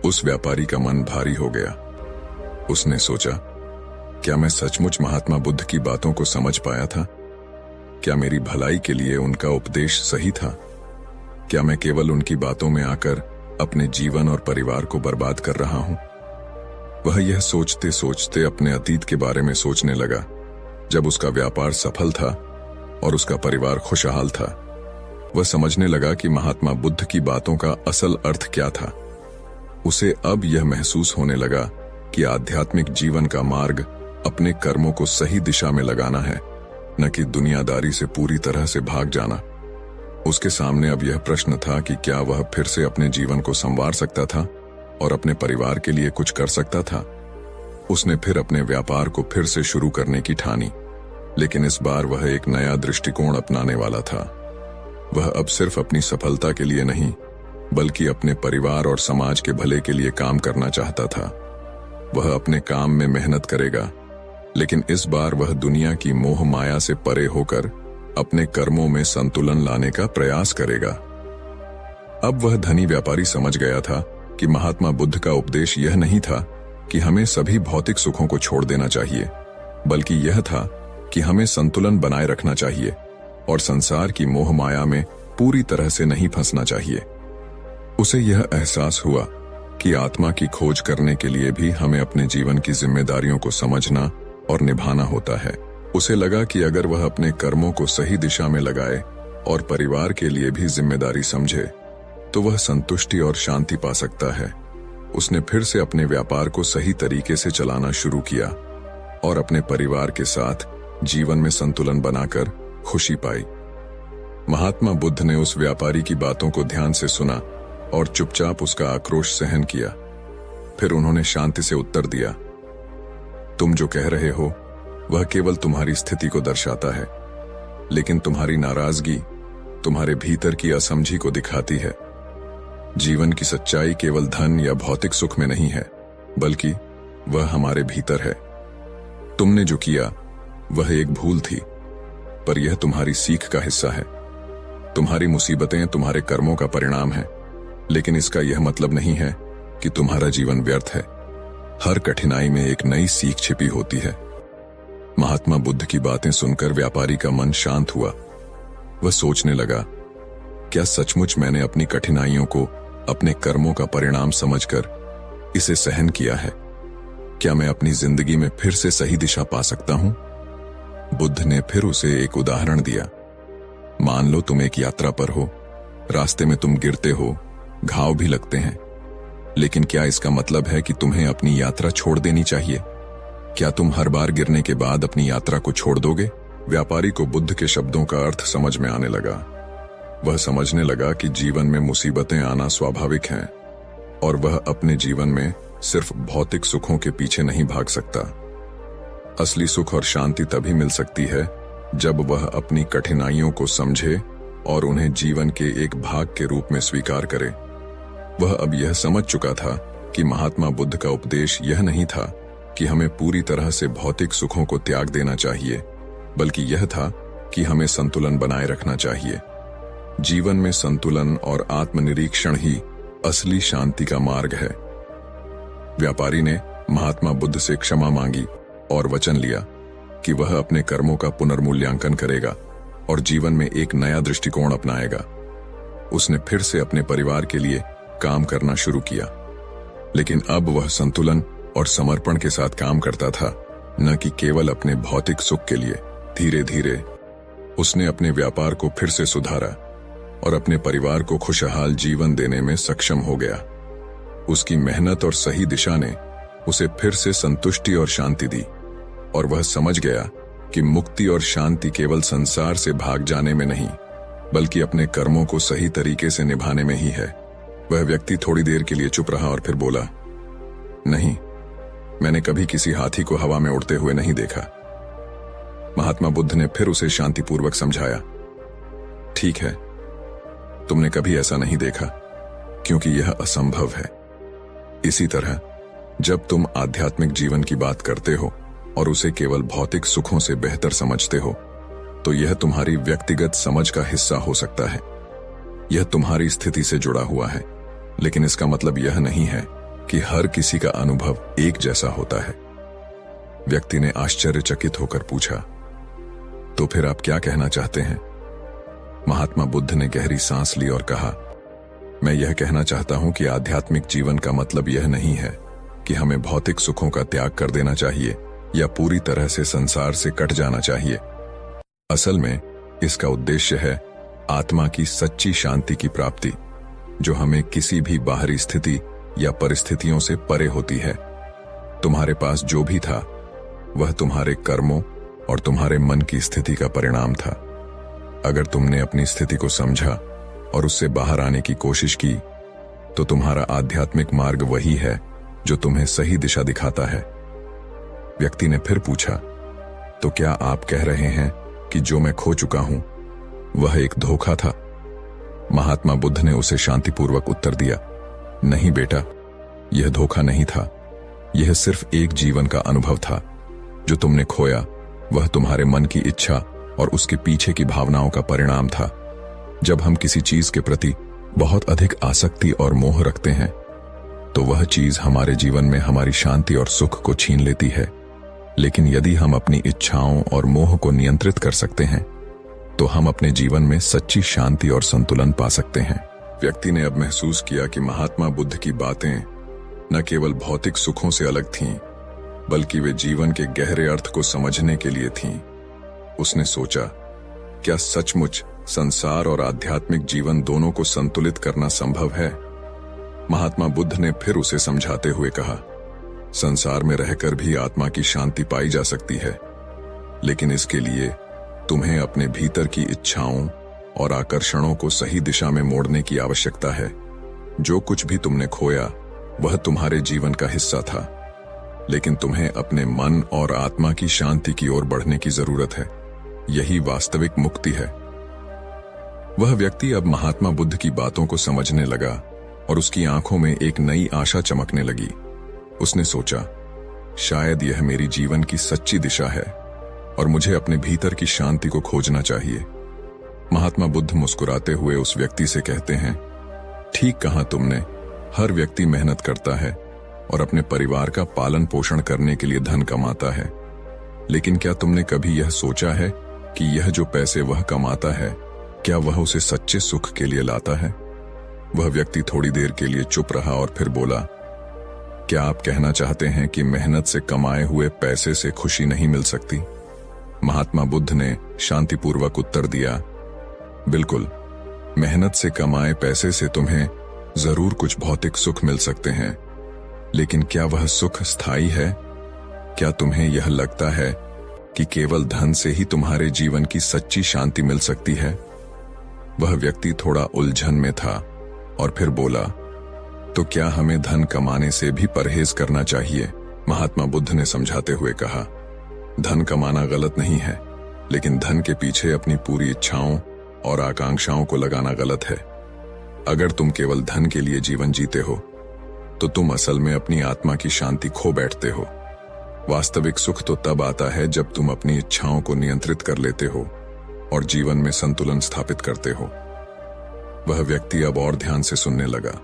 उस व्यापारी का मन भारी हो गया। उसने सोचा, क्या मैं सचमुच महात्मा बुद्ध की बातों को समझ पाया था? क्या मेरी भलाई के लिए उनका उपदेश सही था? क्या मैं केवल उनकी बातों में आकर अपने जीवन और परिवार को बर्बाद कर रहा हूं? वह यह सोचते सोचते अपने अतीत के बारे में सोचने लगा, जब उसका व्यापार सफल था और उसका परिवार खुशहाल था। वह समझने लगा कि महात्मा बुद्ध की बातों का असल अर्थ क्या था। उसे अब यह महसूस होने लगा कि आध्यात्मिक जीवन का मार्ग अपने कर्मों को सही दिशा में लगाना है, न कि दुनियादारी से पूरी तरह से भाग जाना। उसके सामने अब यह प्रश्न था कि क्या वह फिर से अपने जीवन को संवार सकता था और अपने परिवार के लिए कुछ कर सकता था। उसने फिर अपने व्यापार को फिर से शुरू करने की ठानी, लेकिन इस बार वह एक नया दृष्टिकोण अपनाने वाला था। वह अब सिर्फ अपनी सफलता के लिए नहीं, बल्कि अपने परिवार और समाज के भले के लिए काम करना चाहता था। वह अपने काम में मेहनत करेगा, लेकिन इस बार वह दुनिया की मोह माया से परे होकर अपने कर्मों में संतुलन लाने का प्रयास करेगा। अब वह धनी व्यापारी समझ गया था कि महात्मा बुद्ध का उपदेश यह नहीं था कि हमें सभी भौतिक सुखों को छोड़ देना चाहिए, बल्कि यह था कि हमें संतुलन बनाए रखना चाहिए और संसार की मोह माया में पूरी तरह से नहीं फंसना चाहिए। उसे यह एहसास हुआ कि आत्मा की खोज करने के लिए भी हमें अपने जीवन की जिम्मेदारियों को समझना और निभाना होता है। उसे लगा कि अगर वह अपने कर्मों को सही दिशा में लगाए और परिवार के लिए भी जिम्मेदारी समझे, तो वह संतुष्टि और शांति पा सकता है। उसने फिर से अपने व्यापार को सही तरीके से चलाना शुरू किया और अपने परिवार के साथ जीवन में संतुलन बनाकर खुशी पाई। महात्मा बुद्ध ने उस व्यापारी की बातों को ध्यान से सुना और चुपचाप उसका आक्रोश सहन किया। फिर उन्होंने शांति से उत्तर दिया, तुम जो कह रहे हो वह केवल तुम्हारी स्थिति को दर्शाता है, लेकिन तुम्हारी नाराजगी तुम्हारे भीतर की असमझी को दिखाती है। जीवन की सच्चाई केवल धन या भौतिक सुख में नहीं है, बल्कि वह हमारे भीतर है। तुमने जो किया वह एक भूल थी, पर यह तुम्हारी सीख का हिस्सा है। तुम्हारी मुसीबतें तुम्हारे कर्मों का परिणाम है, लेकिन इसका यह मतलब नहीं है कि तुम्हारा जीवन व्यर्थ है। हर कठिनाई में एक नई सीख छिपी होती है। महात्मा बुद्ध की बातें सुनकर व्यापारी का मन शांत हुआ। वह सोचने लगा, क्या सचमुच मैंने अपनी कठिनाइयों को अपने कर्मों का परिणाम समझकर इसे सहन किया है? क्या मैं अपनी जिंदगी में फिर से सही दिशा पा सकता हूं? बुद्ध ने फिर उसे एक उदाहरण दिया। मान लो तुम एक यात्रा पर हो, रास्ते में तुम गिरते हो, घाव भी लगते हैं, लेकिन क्या इसका मतलब है कि तुम्हें अपनी यात्रा छोड़ देनी चाहिए? क्या तुम हर बार गिरने के बाद अपनी यात्रा को छोड़ दोगे? व्यापारी को बुद्ध के शब्दों का अर्थ समझ में आने लगा। वह समझने लगा कि जीवन में मुसीबतें आना स्वाभाविक हैं और वह अपने जीवन में सिर्फ भौतिक सुखों के पीछे नहीं भाग सकता। असली सुख और शांति तभी मिल सकती है जब वह अपनी कठिनाइयों को समझे और उन्हें जीवन के एक भाग के रूप में स्वीकार करे। वह अब यह समझ चुका था कि महात्मा बुद्ध का उपदेश यह नहीं था कि हमें पूरी तरह से भौतिक सुखों को त्याग देना चाहिए, बल्कि यह था कि हमें संतुलन बनाए रखना चाहिए। जीवन में संतुलन और आत्मनिरीक्षण ही असली शांति का मार्ग है। व्यापारी ने महात्मा बुद्ध से क्षमा मांगी और वचन लिया कि वह अपने कर्मों का पुनर्मूल्यांकन करेगा और जीवन में एक नया दृष्टिकोण अपनाएगा। उसने फिर से अपने परिवार के लिए काम करना शुरू किया, लेकिन अब वह संतुलन और समर्पण के साथ काम करता था, न कि केवल अपने भौतिक सुख के लिए। धीरे धीरे उसने अपने व्यापार को फिर से सुधारा और अपने परिवार को खुशहाल जीवन देने में सक्षम हो गया। उसकी मेहनत और सही दिशा ने उसे फिर से संतुष्टि और शांति दी और वह समझ गया कि मुक्ति और शांति केवल संसार से भाग जाने में नहीं, बल्कि अपने कर्मों को सही तरीके से निभाने में ही है। वह व्यक्ति थोड़ी देर के लिए चुप रहा और फिर बोला, नहीं, मैंने कभी किसी हाथी को हवा में उड़ते हुए नहीं देखा। महात्मा बुद्ध ने फिर उसे शांतिपूर्वक समझाया, ठीक है, तुमने कभी ऐसा नहीं देखा क्योंकि यह असंभव है। इसी तरह जब तुम आध्यात्मिक जीवन की बात करते हो और उसे केवल भौतिक सुखों से बेहतर समझते हो, तो यह तुम्हारी व्यक्तिगत समझ का हिस्सा हो सकता है। यह तुम्हारी स्थिति से जुड़ा हुआ है, लेकिन इसका मतलब यह नहीं है कि हर किसी का अनुभव एक जैसा होता है। व्यक्ति ने आश्चर्यचकित होकर पूछा, तो फिर आप क्या कहना चाहते हैं? महात्मा बुद्ध ने गहरी सांस ली और कहा, मैं यह कहना चाहता हूं कि आध्यात्मिक जीवन का मतलब यह नहीं है कि हमें भौतिक सुखों का त्याग कर देना चाहिए या पूरी तरह से संसार से कट जाना चाहिए। असल में इसका उद्देश्य है आत्मा की सच्ची शांति की प्राप्ति, जो हमें किसी भी बाहरी स्थिति या परिस्थितियों से परे होती है। तुम्हारे पास जो भी था वह तुम्हारे कर्मों और तुम्हारे मन की स्थिति का परिणाम था। अगर तुमने अपनी स्थिति को समझा और उससे बाहर आने की कोशिश की, तो तुम्हारा आध्यात्मिक मार्ग वही है जो तुम्हें सही दिशा दिखाता है। व्यक्ति ने फिर पूछा, तो क्या आप कह रहे हैं कि जो मैं खो चुका हूं वह एक धोखा था? महात्मा बुद्ध ने उसे शांतिपूर्वक उत्तर दिया, नहीं बेटा, यह धोखा नहीं था। यह सिर्फ एक जीवन का अनुभव था। जो तुमने खोया वह तुम्हारे मन की इच्छा और उसके पीछे की भावनाओं का परिणाम था। जब हम किसी चीज के प्रति बहुत अधिक आसक्ति और मोह रखते हैं, तो वह चीज हमारे जीवन में हमारी शांति और सुख को छीन लेती है। लेकिन यदि हम अपनी इच्छाओं और मोह को नियंत्रित कर सकते हैं, तो हम अपने जीवन में सच्ची शांति और संतुलन पा सकते हैं। व्यक्ति ने अब महसूस किया कि महात्मा बुद्ध की बातें न केवल भौतिक सुखों से अलग थीं, बल्कि वे जीवन के गहरे अर्थ को समझने के लिए थीं। उसने सोचा, क्या सचमुच संसार और आध्यात्मिक जीवन दोनों को संतुलित करना संभव है? महात्मा बुद्ध ने फिर उसे समझाते हुए कहा, संसार में रहकर भी आत्मा की शांति पाई जा सकती है, लेकिन इसके लिए तुम्हें अपने भीतर की इच्छाओं और आकर्षणों को सही दिशा में मोड़ने की आवश्यकता है। जो कुछ भी तुमने खोया वह तुम्हारे जीवन का हिस्सा था, लेकिन तुम्हें अपने मन और आत्मा की शांति की ओर बढ़ने की जरूरत है। यही वास्तविक मुक्ति है। वह व्यक्ति अब महात्मा बुद्ध की बातों को समझने लगा और उसकी आंखों में एक नई आशा चमकने लगी। उसने सोचा, शायद यह मेरी जीवन की सच्ची दिशा है और मुझे अपने भीतर की शांति को खोजना चाहिए। महात्मा बुद्ध मुस्कुराते हुए उस व्यक्ति से कहते हैं, ठीक कहा तुमने, हर व्यक्ति मेहनत करता है और अपने परिवार का पालन पोषण करने के लिए धन कमाता है, लेकिन क्या तुमने कभी यह सोचा है कि यह जो पैसे वह कमाता है, क्या वह उसे सच्चे सुख के लिए लाता है? वह व्यक्ति थोड़ी देर के लिए चुप रहा और फिर बोला, क्या आप कहना चाहते हैं कि मेहनत से कमाए हुए पैसे से खुशी नहीं मिल सकती? महात्मा बुद्ध ने शांतिपूर्वक उत्तर दिया, बिल्कुल, मेहनत से कमाए पैसे से तुम्हें जरूर कुछ भौतिक सुख मिल सकते हैं, लेकिन क्या वह सुख स्थायी है? क्या तुम्हें यह लगता है कि केवल धन से ही तुम्हारे जीवन की सच्ची शांति मिल सकती है? वह व्यक्ति थोड़ा उलझन में था और फिर बोला, तो क्या हमें धन कमाने से भी परहेज करना चाहिए? महात्मा बुद्ध ने समझाते हुए कहा, धन कमाना गलत नहीं है, लेकिन धन के पीछे अपनी पूरी इच्छाओं और आकांक्षाओं को लगाना गलत है। अगर तुम केवल धन के लिए जीवन जीते हो, तो तुम असल में अपनी आत्मा की शांति खो बैठते हो। वास्तविक सुख तो तब आता है जब तुम अपनी इच्छाओं को नियंत्रित कर लेते हो और जीवन में संतुलन स्थापित करते हो। वह व्यक्ति अब और ध्यान से सुनने लगा।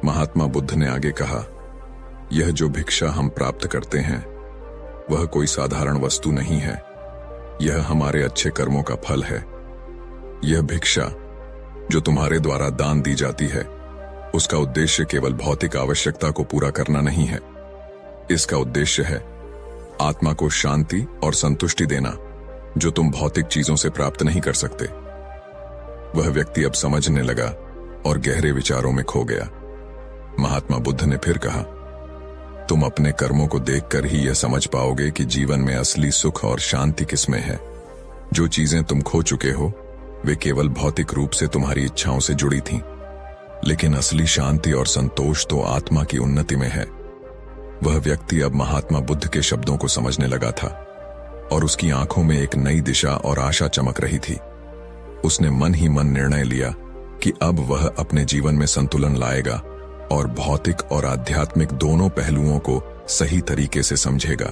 महात्मा बुद्ध ने आगे कहा, यह जो भिक्षा हम प्राप्त करते हैं वह कोई साधारण वस्तु नहीं है, यह हमारे अच्छे कर्मों का फल है। यह भिक्षा जो तुम्हारे द्वारा दान दी जाती है, उसका उद्देश्य केवल भौतिक आवश्यकता को पूरा करना नहीं है। इसका उद्देश्य है आत्मा को शांति और संतुष्टि देना, जो तुम भौतिक चीजों से प्राप्त नहीं कर सकते। वह व्यक्ति अब समझने लगा और गहरे विचारों में खो गया। महात्मा बुद्ध ने फिर कहा, तुम अपने कर्मों को देखकर ही यह समझ पाओगे कि जीवन में असली सुख और शांति किसमें है। जो चीजें तुम खो चुके हो वे केवल भौतिक रूप से तुम्हारी इच्छाओं से जुड़ी थीं, लेकिन असली शांति और संतोष तो आत्मा की उन्नति में है। वह व्यक्ति अब महात्मा बुद्ध के शब्दों को समझने लगा था और उसकी आंखों में एक नई दिशा और आशा चमक रही थी। उसने मन ही मन निर्णय लिया कि अब वह अपने जीवन में संतुलन लाएगा और भौतिक और आध्यात्मिक दोनों पहलुओं को सही तरीके से समझेगा।